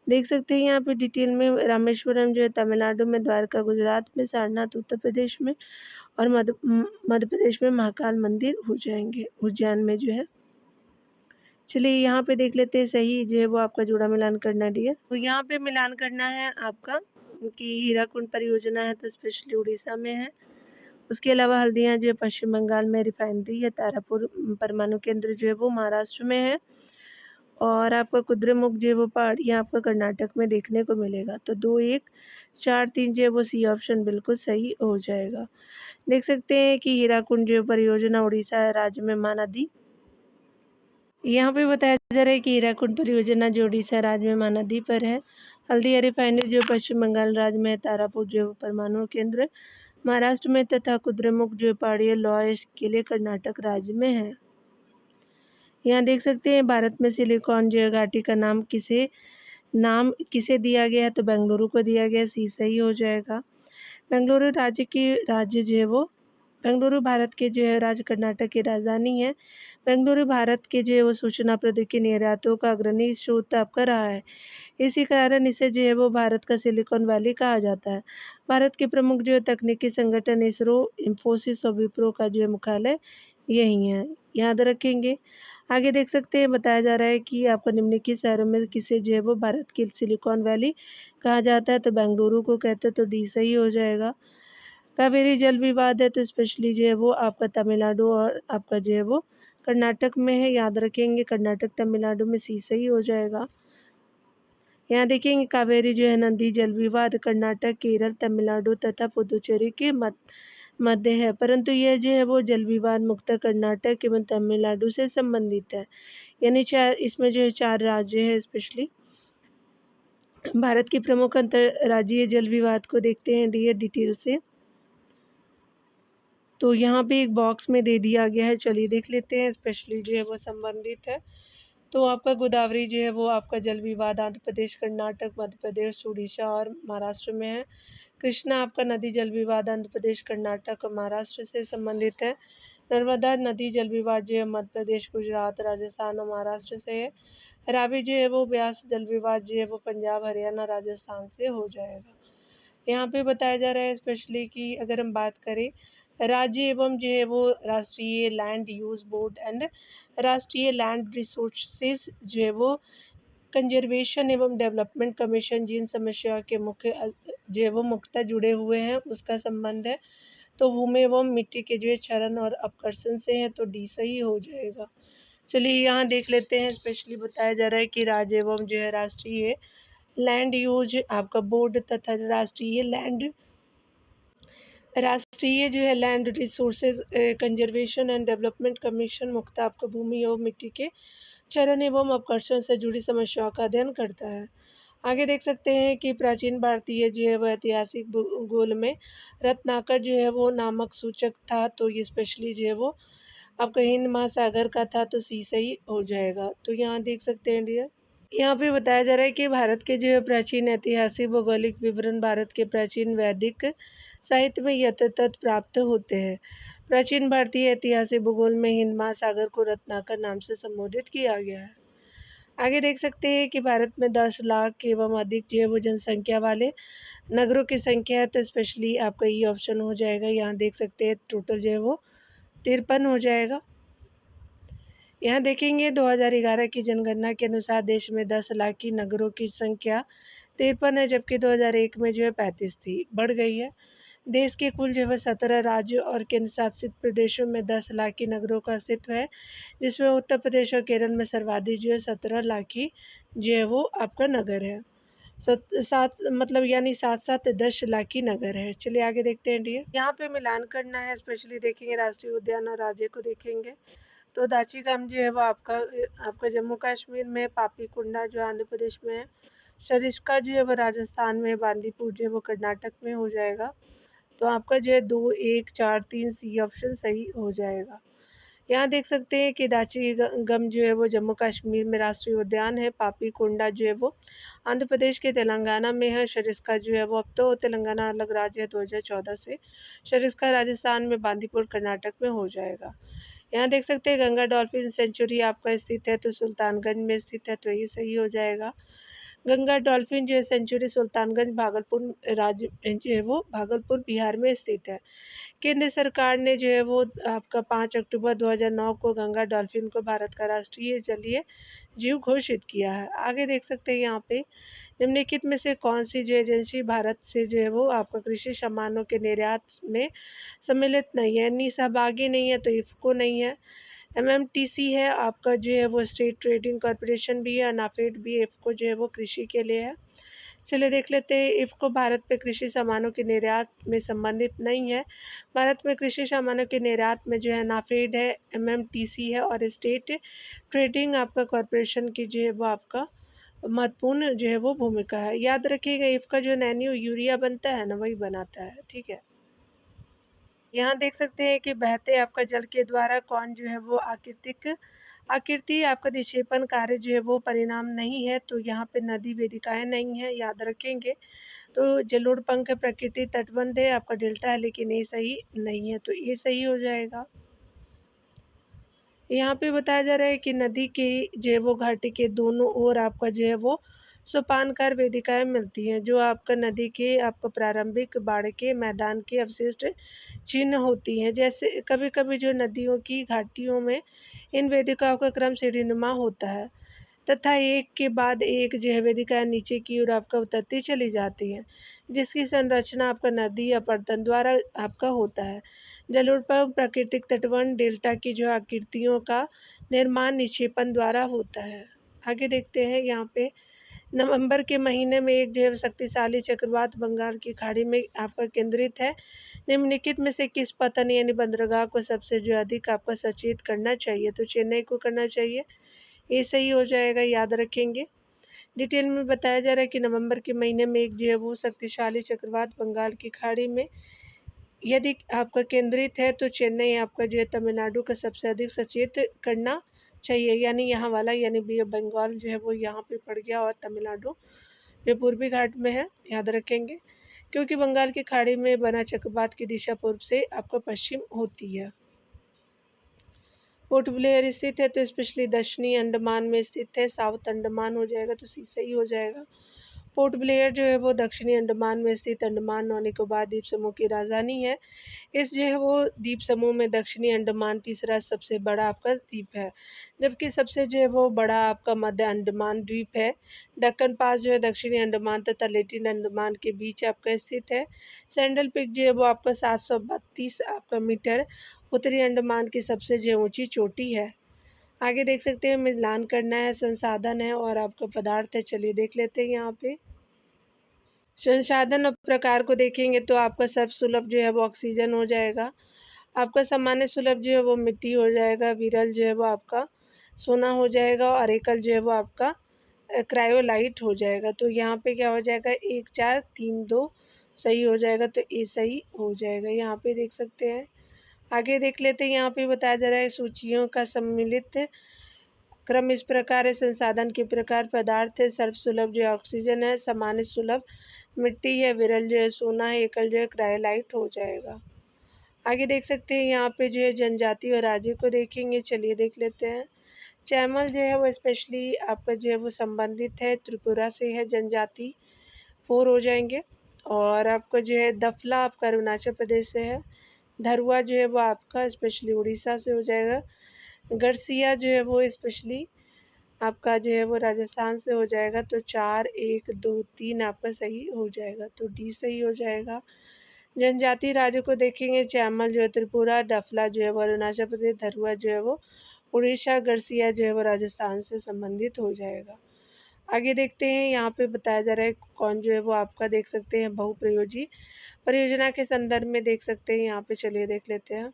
देख सकते हैं यहाँ पे डिटेल में रामेश्वरम जो है तमिलनाडु में, द्वारका गुजरात में, सारनाथ उत्तर प्रदेश में और मध्य प्रदेश में महाकाल मंदिर हो जाएंगे, उज्जैन में जो है। चलिए यहाँ पे देख लेते हैं सही जो है वो आपका जोड़ा मिलान करना डियर। तो यहाँ पे मिलान करना है आपका कि हीराकुंड परियोजना है तो स्पेशली उड़ीसा में है। उसके अलावा हल्दिया जो है पश्चिम बंगाल में रिफाइनरी है, तारापुर परमाणु केंद्र जो है वो महाराष्ट्र में है, और आपका कुद्रेमुख जो है वो पहाड़ियाँ आपका कर्नाटक में देखने को मिलेगा। तो 2, 1, 4, 3 जो है वो सी ऑप्शन बिल्कुल सही हो जाएगा। देख सकते हैं कि हीराकुंड जो परियोजना उड़ीसा राज्य में महानदी, यहाँ पे बताया जा रहा है कि हीराकुंड परियोजना जो उड़ीसा राज्य में महानदी पर है। हल्दिया रिफाइनरी जो पश्चिम बंगाल राज्य में है, तारापुर जो परमाणु केंद्र महाराष्ट्र में, तथा कुद्रेमुख जो पहाड़िया लॉय किले कर्नाटक राज्य में है। यहाँ देख सकते हैं भारत में सिलिकॉन जो घाटी का नाम किसे दिया गया है, तो बेंगलुरु को दिया गया, सी सही हो जाएगा। बेंगलुरु बेंगलुरु भारत के जो है राज्य कर्नाटक की राजधानी है। बेंगलुरु भारत के जो है वो सूचना प्रौद्योगिकी निर्यातों का अग्रणी स्रोत आपका रहा है। इसी कारण इसे जो है वो भारत का सिलिकॉन वैली कहा जाता है। भारत के प्रमुख जो है तकनीकी संगठन इसरो, इंफोसिस और विप्रो का जो है मुख्यालय यही है, याद रखेंगे। आगे देख सकते हैं बताया जा रहा है कि आपको निम्नलिखित शहरों में किसे जो है वो भारत की सिलिकॉन वैली कहा जाता है, तो बेंगलुरु को कहते हैं, तो डी सही हो जाएगा। कावेरी जल विवाद है तो स्पेशली जो है वो आपका तमिलनाडु और आपका जो है वो कर्नाटक में है, याद रखेंगे। कर्नाटक तमिलनाडु में सी सही हो जाएगा। यहाँ देखेंगे कावेरी जो है नदी जल विवाद कर्नाटक, केरल, तमिलनाडु तथा पुदुचेरी के मध्य है, परंतु यह जो है वो जल विवाद मुख्यतः कर्नाटक एवं तमिलनाडु से संबंधित है। यानी इसमें जो है 4 राज्य है। स्पेशली भारत की प्रमुख अंतर्राज्यीय जल विवाद को देखते हैं डिटेल से, तो यहाँ पे एक बॉक्स में दे दिया गया है, चलिए देख लेते हैं। स्पेशली जो है वो संबंधित है, तो आपका गोदावरी जो है वो आपका जल विवाद आंध्र प्रदेश, कर्नाटक, मध्य प्रदेश, उड़ीसा और महाराष्ट्र में है। कृष्णा आपका नदी जल विवाद आंध्र प्रदेश, कर्नाटक और महाराष्ट्र से संबंधित है। नर्मदा नदी जल विवाद जो है मध्य प्रदेश, गुजरात, राजस्थान और महाराष्ट्र से है। रावी जो है वो ब्यास जल विवाद जो है वो पंजाब, हरियाणा, राजस्थान से हो जाएगा। यहाँ पे बताया जा रहा है स्पेशली कि अगर हम बात करें राज्य एवं जो है वो राष्ट्रीय लैंड यूज बोर्ड एंड राष्ट्रीय लैंड रिसोर्सेज जो है वो कंजर्वेशन एवं डेवलपमेंट कमीशन जिन समस्या के मुख्य जो है वो मुख्यतः जुड़े हुए हैं उसका संबंध है, तो भूमि एवं मिट्टी के जो है क्षरण और अपकर्षण से है, तो डी सही हो जाएगा। चलिए यहाँ देख लेते हैं। स्पेशली बताया जा रहा है कि राज्य एवं जो है राष्ट्रीय लैंड यूज आपका बोर्ड तथा राष्ट्रीय जो है land resources conservation and development commission मुख्यतः आपका भूमि एवं मिट्टी के क्षरण एवं अपकर्षण से जुड़ी समस्याओं का अध्ययन करता है। आगे देख सकते हैं कि प्राचीन भारतीय जो है वो ऐतिहासिक भूगोल में रत्नाकर जो है वो नामक सूचक था, तो ये स्पेशली जो है वो आपका हिंद महासागर का था, तो सी सही हो जाएगा। तो यहाँ देख सकते हैं डियर, यहाँ पे बताया जा रहा है कि भारत के जो है प्राचीन ऐतिहासिक भौगोलिक विवरण भारत के प्राचीन वैदिक साहित्य में यथातथ प्राप्त होते हैं। प्राचीन भारतीय ऐतिहासिक भूगोल में हिंद महासागर को रत्नाकर नाम से संबोधित किया गया है। आगे देख सकते हैं कि भारत में 10 लाख एवं अधिक जो है वो जनसंख्या वाले नगरों की संख्या है, तो स्पेशली आपका ये ऑप्शन हो जाएगा। यहाँ देख सकते हैं टोटल जो है वो 53 हो जाएगा। यहाँ देखेंगे 2011 की जनगणना के अनुसार देश में 10 लाख की नगरों की संख्या 53 है, जबकि 2001 में जो है 35 थी, बढ़ गई है। देश के कुल जो है 17 राज्यों और केंद्र शासित प्रदेशों में 10 लाख की नगरों का अस्तित्व है, जिसमें उत्तर प्रदेश और केरल में सर्वाधिक जो है 17 लाख की जो है वो आपका नगर है। सात मतलब यानी 7-7 10 लाख की नगर है। चलिए आगे देखते हैं डी। यहाँ पे मिलान करना है, स्पेशली देखेंगे राष्ट्रीय उद्यान और राज्य को देखेंगे। तो दाची-गम जो है वो आपका जम्मू कश्मीर में, पापी-कुंडा जो आंध्र प्रदेश में है, सरिस्का जो है वो राजस्थान में, बांदीपुर जो है वो कर्नाटक में हो जाएगा। तो आपका जो है 2, 1, 4, 3 सी ऑप्शन सही हो जाएगा। यहाँ देख सकते हैं कि दाची-गम जो है वो जम्मू कश्मीर में राष्ट्रीय उद्यान है, पापी-कुंडा जो है वो आंध्र प्रदेश के तेलंगाना में है, सरिस्का जो है वो अब तो तेलंगाना अलग राज्य है 2014 से, सरिस्का राजस्थान में, बांदीपुर कर्नाटक में हो जाएगा। यहाँ देख सकते हैं गंगा डॉल्फिन सेंचुरी आपका स्थित है, तो सुल्तानगंज में स्थित है, तो ये सही हो जाएगा। गंगा डॉल्फिन जो है सेंचुरी सुल्तानगंज भागलपुर राज्य जो है वो भागलपुर बिहार में स्थित है। केंद्र सरकार ने जो है वो आपका 5 अक्टूबर 2009 को गंगा डॉल्फिन को भारत का राष्ट्रीय जलीय जीव घोषित किया है। आगे देख सकते हैं यहाँ पे निम्नलिखित में से कौन सी जो एजेंसी भारत से जो है वो आपका कृषि सामानों के निर्यात में सम्मिलित नहीं है, सहभागी नहीं है, तो इफ़को नहीं है। एमएमटीसी है आपका जो है वो स्टेट ट्रेडिंग कॉरपोरेशन भी है, नाफेड भी है, इफ़को जो है वो कृषि के लिए है। चलिए देख लेते हैं, इफ़को भारत में कृषि सामानों के निर्यात में संबंधित नहीं है। भारत में कृषि सामानों के निर्यात में जो है नाफेड है, एमएमटीसी है और स्टेट ट्रेडिंग आपका कॉरपोरेशन की जो है वो आपका महत्वपूर्ण जो है वो भूमिका है। याद रखिएगा इफ़का जो नैनो यूरिया बनता है ना वही बनाता है, ठीक है। यहाँ देख सकते हैं कि बहते आपका जल के द्वारा कौन जो है वो आकृति आपका निक्षेपण कार्य जो है वो परिणाम नहीं है, तो यहाँ पे नदी वेदिकाएं नहीं है, याद रखेंगे। तो जलोढ़ पंख प्रकृति तटबंध है, आपका डेल्टा है, लेकिन ये सही नहीं है, तो ये सही हो जाएगा। यहाँ पे बताया जा रहा है कि नदी के जो है वो घाटी के दोनों ओर आपका जो है वो सोपानकार वेदिकाएं मिलती हैं, जो आपका नदी के आपका प्रारंभिक बाढ़ के मैदान के अवशिष्ट चिन्ह होती हैं। जैसे कभी-कभी जो नदियों की घाटियों में इन वेदिकाओं का क्रम सीढ़ीनुमा होता है तथा एक के बाद एक जो है वेदिकाएं नीचे की ओर आपका उतरती चली जाती हैं, जिसकी संरचना आपका नदी या परतन द्वारा आपका होता है। जलोढ़ पर प्राकृतिक तटबंध डेल्टा की जो आकृतियों का निर्माण निक्षेपण द्वारा होता है। आगे देखते हैं यहाँ पे नवंबर के महीने में एक जो है शक्तिशाली चक्रवात बंगाल की खाड़ी में आपका केंद्रित है। निम्नलिखित में से किस पतन यानी बंदरगाह को सबसे जो अधिक आपका सचेत करना चाहिए, तो चेन्नई को करना चाहिए, ये सही हो जाएगा, याद रखेंगे। डिटेल में बताया जा रहा है कि नवंबर के महीने में एक जो है वो शक्तिशाली चक्रवात बंगाल की खाड़ी में यदि आपका केंद्रित है, तो चेन्नई आपका जो है तमिलनाडु का सबसे अधिक सचेत करना चाहिए, यानी यहाँ वाला यानी बे ऑफ बंगाल जो है वो यहाँ पे पड़ गया और तमिलनाडु जो पूर्वी घाट में है, याद रखेंगे। क्योंकि बंगाल की खाड़ी में बना चक्रवात की दिशा पूर्व से आपका पश्चिम होती है। पोर्ट ब्लेयर स्थित है, तो स्पेशली दक्षिणी अंडमान में स्थित है, साउथ अंडमान हो जाएगा, तो सी सही हो जाएगा। पोर्ट ब्लेयर जो है वो दक्षिणी अंडमान में स्थित अंडमान और निकोबार द्वीप समूह की राजधानी है। इस जो है वो द्वीप समूह में दक्षिणी अंडमान तीसरा सबसे बड़ा आपका द्वीप है, जबकि सबसे जो है वो बड़ा आपका मध्य अंडमान द्वीप है। दक्कन पास जो है दक्षिणी अंडमान तथा लेटिन अंडमान के बीच आपका स्थित है। सैंडल पिक जो है वो आपका 732 आपका मीटर उत्तरी अंडमान की सबसे जो ऊंची चोटी है। आगे देख सकते हैं मिलान करना है, संसाधन है और आपका पदार्थ है। चलिए देख लेते हैं यहाँ पे संसाधन और प्रकार को देखेंगे, तो आपका सर्व सुलभ जो है वो ऑक्सीजन हो जाएगा। आपका सामान्य सुलभ जो है वो मिट्टी हो जाएगा, विरल जो है वो आपका सोना हो जाएगा और एकल जो है वो आपका क्रायोलाइट हो जाएगा। तो यहाँ पे क्या हो जाएगा 1 4 3 2 सही हो जाएगा, तो ये सही हो जाएगा। यहाँ पे देख सकते हैं। आगे देख लेते हैं, यहाँ पे बताया जा रहा है सूचियों का सम्मिलित क्रम इस प्रकार है: संसाधन के प्रकार, पदार्थ है, सर्वसुलभ जो है ऑक्सीजन है, सामान्य सुलभ मिट्टी है, विरल जो है सोना है, एकल जो है क्रायोलाइट हो जाएगा। आगे देख सकते हैं यहाँ पे जो है जनजाति और राज्य को देखेंगे। चलिए देख लेते हैं। चैमल जो है वो स्पेशली आपका जो है वो संबंधित है त्रिपुरा से है, जनजाति 4 हो जाएंगे। और आपका जो है दफला आपका अरुणाचल प्रदेश से है। धरुआ जो है वो आपका स्पेशली उड़ीसा से हो जाएगा। गरसिया जो है वो स्पेशली आपका जो है वो राजस्थान से हो जाएगा। तो 4, 1, 2, 3 आपका सही हो जाएगा, तो डी सही हो जाएगा। जनजाति राज्य को देखेंगे। चैमल जो है त्रिपुरा, डफला जो है वो अरुणाचल प्रदेश, धरुआ जो है वो उड़ीसा, गरसिया जो है वो राजस्थान से संबंधित हो जाएगा। आगे देखते हैं। यहाँ पे बताया जा रहा है कौन जो है वो आपका देख सकते हैं बहुप्रयोजी परियोजना के संदर्भ में देख सकते हैं यहाँ पे। चलिए देख लेते हैं।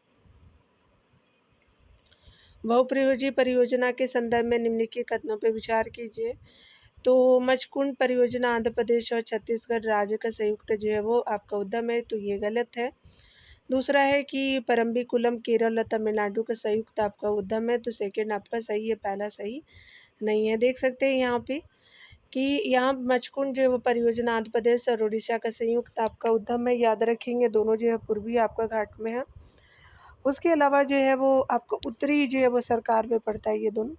बहुप्रयोजी परियोजना के संदर्भ में निम्नलिखित कथनों पर विचार कीजिए। तो मचकुंड परियोजना आंध्र प्रदेश और छत्तीसगढ़ राज्य का संयुक्त जो है वो आपका उद्यम है, तो ये गलत है। दूसरा है कि परम्बिकुलम केरल और तमिलनाडु का संयुक्त आपका उद्यम है, तो सेकंड आपका सही है, पहला सही नहीं है। देख सकते हैं यहाँ पे कि यहाँ मचकुंड जो है वो परियोजना आंध्र प्रदेश और उड़ीसा का संयुक्त आपका उद्यम है। याद रखेंगे दोनों जो है पूर्वी आपका घाट में है। उसके अलावा जो है वो आपका उत्तरी जो है वो सरकार में पड़ता है ये दोनों,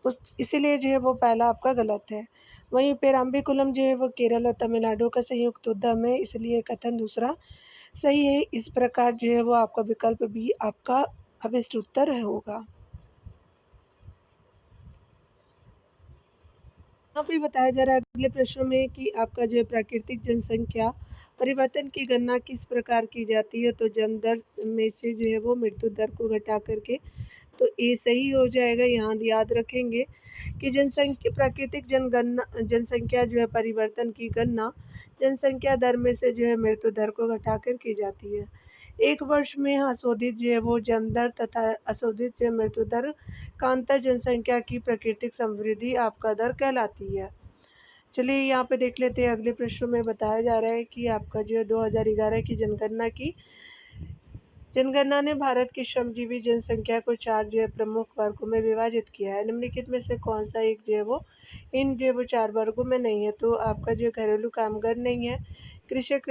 उस इसीलिए जो है वो पहला आपका गलत है। वहीं पेराम्बिकुलम जो है वो केरल और तमिलनाडु का संयुक्त उद्यम है, इसलिए कथन दूसरा सही है। इस प्रकार जो है वो आपका विकल्प बी आपका अभिष्ट उत्तर होगा। यहाँ पे बताया जा रहा है अगले प्रश्न में कि आपका जो है प्राकृतिक जनसंख्या परिवर्तन की गणना किस प्रकार की जाती है। तो जन्म दर में से जो है वो मृत्यु दर को घटा करके, तो ए सही हो जाएगा। यहाँ याद रखेंगे कि जनसंख्या प्राकृतिक जनसंख्या जो है परिवर्तन की गणना जनसंख्या दर में से जो है मृत्यु दर को घटा कर की जाती है। एक वर्ष में अशोधित जो है वो जन्म दर तथा अशोधित जो मृत्यु दर का अंतर जनसंख्या की प्राकृतिक समृद्धि आपका दर कहलाती है। चलिए यहाँ पे देख लेते हैं। अगले प्रश्न में बताया जा रहा है कि आपका जो है 2011 की जनगणना ने भारत की श्रमजीवी जनसंख्या को 4 जो है प्रमुख वर्गों में विभाजित किया है। निम्नलिखित में से कौन सा एक जो है वो इन जो है वो 4 वर्गों में नहीं है। तो आपका जो घरेलू कामगार नहीं है, कृषक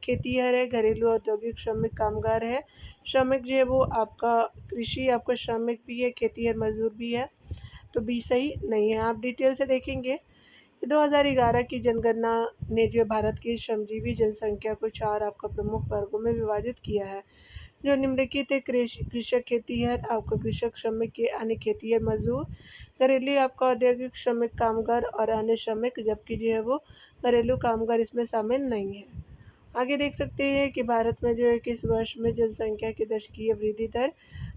खेतीहर है, घरेलू औद्योगिक श्रमिक कामगार है, श्रमिक जो है वो आपका कृषि आपका श्रमिक भी है, खेतीहर मजदूर भी है, तो बी सही नहीं है। आप डिटेल से देखेंगे। 2011 की जनगणना ने जो भारत की श्रमजीवी जनसंख्या को 4 आपका प्रमुख वर्गों में विभाजित किया है, जो निम्नलिखित है: कृषक खेतीहर, आपका कृषक श्रमिक के अन्य खेतीहर मजदूर, घरेलू आपका औद्योगिक श्रमिक कामगार और अन्य श्रमिक, जबकि जो है वो घरेलू कामगार इसमें शामिल नहीं है। आगे देख सकते हैं कि भारत में जो है किस वर्ष में जनसंख्या की दशकीय वृद्धि दर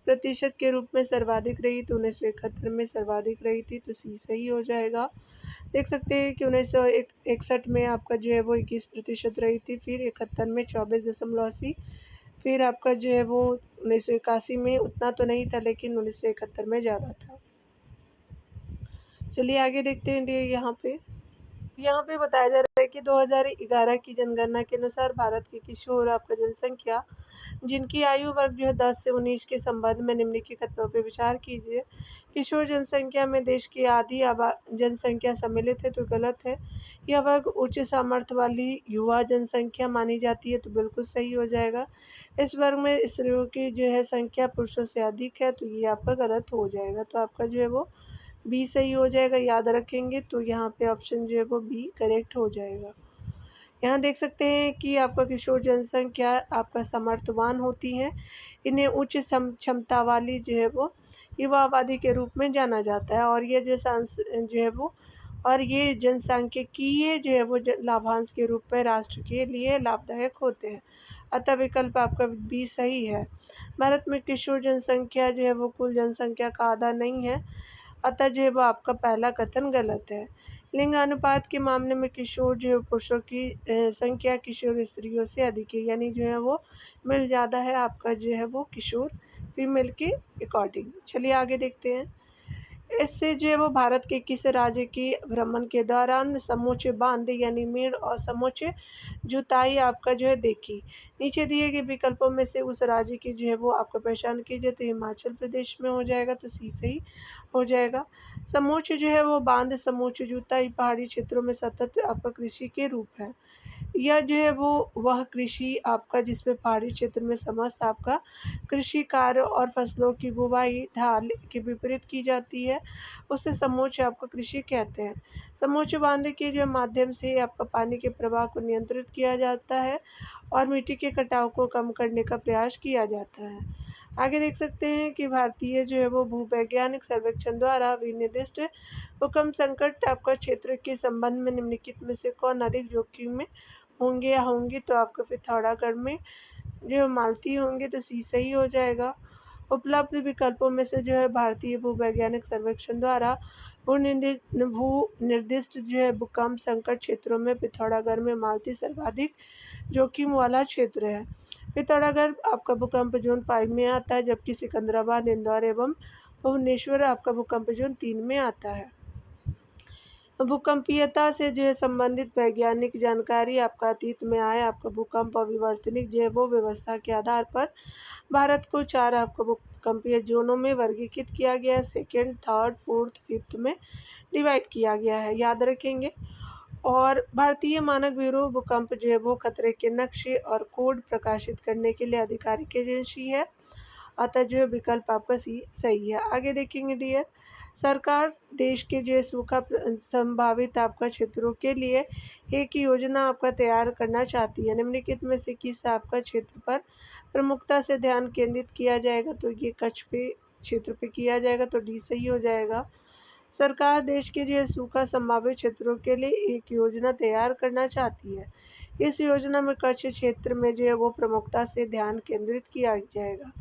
प्रतिशत के रूप में सर्वाधिक रही। तो 1971 में सर्वाधिक रही थी, तो सी सही हो जाएगा। देख सकते हैं कि 1961 में आपका जो है वो 21% रही थी, फिर 71 में 24.80, फिर आपका जो है वो 1981 में उतना तो नहीं था, लेकिन 1971 में ज़्यादा था। चलिए आगे देखते हैं। यहाँ पे बताया जा रहा है कि 2011 की जनगणना के अनुसार भारत की किशोर आपका जनसंख्या, जिनकी आयु वर्ग जो है 10 से 19 के संबंध में निम्नलिखित कथनों पर विचार कीजिए। किशोर जनसंख्या में देश की आधी जनसंख्या सम्मिलित है, तो गलत है। यह वर्ग उच्च सामर्थ्य वाली युवा जनसंख्या मानी जाती है, तो बिल्कुल सही हो जाएगा। इस वर्ग में स्त्रियों की जो है संख्या पुरुषों से अधिक है, तो ये आपका गलत हो जाएगा। तो आपका जो है वो बी सही हो जाएगा। याद रखेंगे तो यहाँ पे ऑप्शन जो है वो बी करेक्ट हो जाएगा। यहाँ देख सकते हैं कि आपका किशोर जनसंख्या आपका समर्थवान होती है। इन्हें उच्च क्षमता वाली जो है वो युवा आबादी के रूप में जाना जाता है, और ये जो है वो और ये जनसांख्यिकीय जो है वो लाभांश के रूप में राष्ट्र के लिए लाभदायक होते हैं। अतः विकल्प आपका बी सही है। भारत में किशोर जनसंख्या जो है वो कुल जनसंख्या का आधा नहीं है, अतः जो है वो आपका पहला कथन गलत है। लिंग अनुपात के मामले में किशोर जो है पुरुषों की संख्या किशोर स्त्रियों से अधिक है, यानी जो है वो मेल ज़्यादा है आपका जो है वो किशोर फीमेल के अकॉर्डिंग। चलिए आगे देखते हैं। इससे जो है वो भारत के किसी राज्य की भ्रमण के दौरान समूचे बांध यानी मीड़ और समूचे जुताई आपका जो है देखी। नीचे दिए गए विकल्पों में से उस राज्य की जो है वो आपको पहचान कीजिए, तो हिमाचल प्रदेश में हो जाएगा, तो सी सही हो जाएगा। समूचे जो है वो बांध समूचे जुताई पहाड़ी क्षेत्रों में सतत आपका कृषि के रूप है। यह जो है वो वह कृषि आपका जिसमें पहाड़ी क्षेत्र में समस्त आपका कृषि कार्य और फसलों की बुवाई ढाल के विपरीत की जाती है, उसे समोच्च आपका कृषि कहते हैं। समोच्च बांध के जो माध्यम से आपका पानी के प्रवाह को नियंत्रित किया जाता है और मिट्टी के कटाव को कम करने का प्रयास किया जाता है। आगे देख सकते हैं कि भारतीय जो है वो भूवैज्ञानिक सर्वेक्षण द्वारा विनिर्दिष्ट भूकंप संकट आपका क्षेत्र के संबंध में निम्नलिखित में से कौन अधिक जोखिम में होंगे या होंगी, तो आपको पिथौरागढ़ में जो मालती होंगे, तो सी सही हो जाएगा। उपलब्ध विकल्पों में से जो है भारतीय भूवैज्ञानिक सर्वेक्षण द्वारा भू निर्दिष्ट जो है भूकंप संकट क्षेत्रों में पिथौरागढ़ में मालती सर्वाधिक जोखिम वाला क्षेत्र है। पिथौरागढ़ आपका भूकंप जोन 5 में आता है, जबकि सिकंदराबाद, इंदौर एवं भुवनेश्वर आपका भूकंप जोन 3 में आता है। भूकंपीयता से जो है संबंधित वैज्ञानिक जानकारी आपका अतीत में आए आपका भूकंप और विवर्तनिक जो है वो व्यवस्था के आधार पर भारत को 4 आपको भूकंपीय जोनों में वर्गीकृत किया गया है। सेकेंड, थर्ड, फोर्थ, फिफ्थ में डिवाइड किया गया है, याद रखेंगे। और भारतीय मानक ब्यूरो भूकंप जो है वो खतरे के नक्शे और कोड प्रकाशित करने के लिए आधिकारिक एजेंसी है, अतः जो विकल्प आपका सी सही है। आगे देखेंगे डियर, सरकार देश के जो सूखा संभावित आपका क्षेत्रों के लिए एक योजना आपका तैयार करना चाहती है। निम्नलिखित में से किस आपका क्षेत्र पर प्रमुखता से ध्यान केंद्रित किया जाएगा, तो ये कच्छ पे क्षेत्र पे किया जाएगा, तो डी सही हो जाएगा। सरकार देश के जो सूखा संभावित क्षेत्रों के लिए एक योजना तैयार करना चाहती है। इस योजना में कच्छ क्षेत्र में जो है वो प्रमुखता से ध्यान केंद्रित किया जाएगा।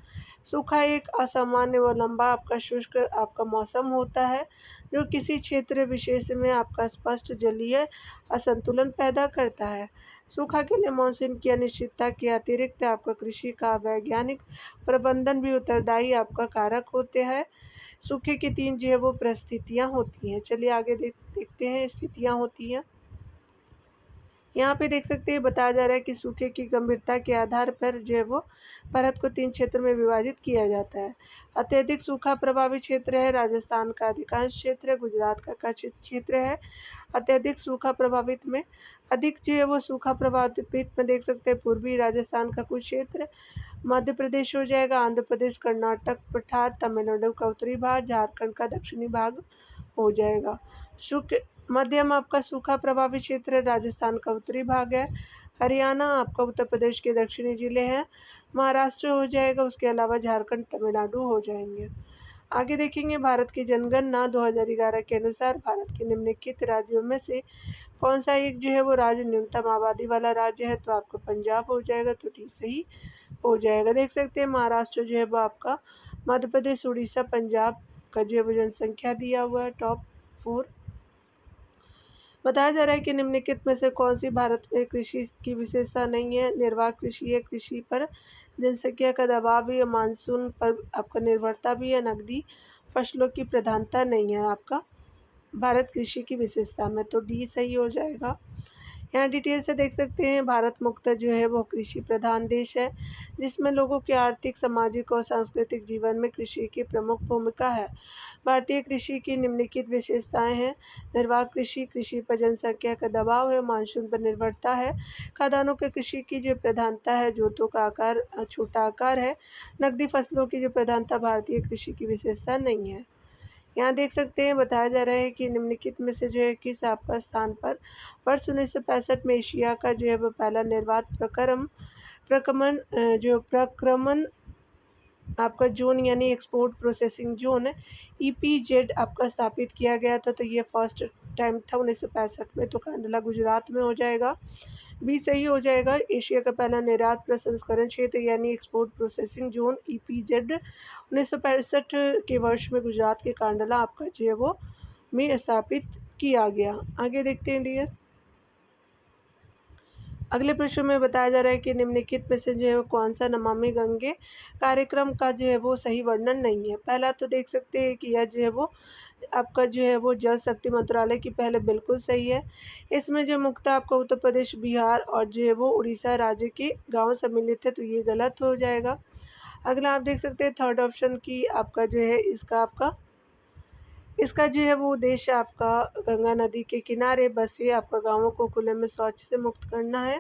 सूखा एक असामान्य व लंबा आपका शुष्क आपका मौसम होता है, जो किसी क्षेत्र विशेष में आपका स्पष्ट जलीय असंतुलन पैदा करता है। सूखा के लिए मानसून की अनिश्चितता के अतिरिक्त आपका कृषि का वैज्ञानिक प्रबंधन भी उत्तरदायी आपका कारक होते हैं। सूखे की 3 जो है वो परिस्थितियाँ होती हैं। चलिए आगे देखते हैं स्थितियाँ होती हैं। यहाँ पे देख सकते हैं बताया जा रहा है कि सूखे की गंभीरता के आधार पर जो है वो भारत को 3 क्षेत्र में विभाजित किया जाता है। अत्यधिक सूखा प्रभावित क्षेत्र है राजस्थान का अधिकांश क्षेत्र, गुजरात का कच्छ क्षेत्र है। अत्यधिक सूखा प्रभावित में अधिक जो है वो सूखा प्रभावित में देख सकते हैं पूर्वी राजस्थान का कुछ क्षेत्र, मध्य प्रदेश हो जाएगा, आंध्र प्रदेश, कर्नाटक पठार, तमिलनाडु का उत्तरी भाग, झारखंड का दक्षिणी भाग हो जाएगा। शुष्क मध्यम आपका सूखा प्रभावित क्षेत्र राजस्थान का उत्तरी भाग है, हरियाणा आपका उत्तर प्रदेश के दक्षिणी जिले हैं, महाराष्ट्र हो जाएगा, उसके अलावा झारखंड, तमिलनाडु हो जाएंगे। आगे देखेंगे भारत की जनगणना 2011 के अनुसार भारत के निम्नलिखित राज्यों में से कौन सा एक जो है वो राज्य न्यूनतम आबादी वाला राज्य है, तो आपको पंजाब हो जाएगा, तो ठीक सही हो जाएगा। देख सकते हैं महाराष्ट्र जो है वो आपका, मध्य प्रदेश, उड़ीसा, पंजाब का जो है वो जनसंख्या दिया हुआ है टॉप 4। बताया जा रहा है कि निम्नलिखित में से कौन सी भारत में कृषि की विशेषता नहीं है। निर्वाह कृषि है, कृषि पर जनसंख्या का दबाव भी है, मानसून पर आपका निर्भरता भी है, नकदी फसलों की प्रधानता नहीं है आपका भारत कृषि की विशेषता में, तो डी सही हो जाएगा। यहाँ डिटेल से देख सकते हैं भारत मुख्यतः जो है वो कृषि प्रधान देश है, जिसमें लोगों के आर्थिक, सामाजिक और सांस्कृतिक जीवन में कृषि की प्रमुख भूमिका है। भारतीय कृषि की निम्नलिखित विशेषताएं हैं। निर्वाह कृषि, कृषि पर जनसंख्या का दबाव है, मानसून पर निर्भरता है, खाद्यान्नों के कृषि की जो प्रधानता है, जोतों का आकार छोटा आकार है, नकदी फसलों की जो प्रधानता भारतीय कृषि की विशेषता नहीं है। यहाँ देख सकते हैं बताया जा रहा है कि निम्नलिखित में से जो है किस आपका स्थान पर वर्ष 1965 में एशिया का जो है वो पहला निर्वात प्रक्रमण आपका जोन यानी एक्सपोर्ट प्रोसेसिंग जोन EPZ आपका स्थापित किया गया था, तो ये फर्स्ट टाइम था 1965 में, तो कांडला गुजरात में हो जाएगा, भी सही हो जाएगा। एशिया का पहला निर्यात प्रसंस्करण क्षेत्र यानी एक्सपोर्ट प्रोसेसिंग जोन EPZ 1965 के वर्ष में गुजरात के कांडला आपका जो है वो में स्थापित किया गया। आगे देखते हैं डियर, अगले प्रश्न में बताया जा रहा है कि निम्नलिखित में से जो है कौन सा नमामि गंगे कार्यक्रम का जो है वो सही वर्णन नहीं है। पहला तो देख सकते हैं कि यह जो है वो आपका जो है वो जल शक्ति मंत्रालय की पहले बिल्कुल सही है। इसमें जो मुख्यतः आपका उत्तर प्रदेश, बिहार और जो है वो उड़ीसा राज्य के गाँव सम्मिलित है, तो ये गलत हो जाएगा। अगला आप देख सकते हैं थर्ड ऑप्शन की आपका जो है इसका जो है वो उद्देश्य आपका गंगा नदी के किनारे बसे आपका गाँवों को खुले में शौच से मुक्त करना है।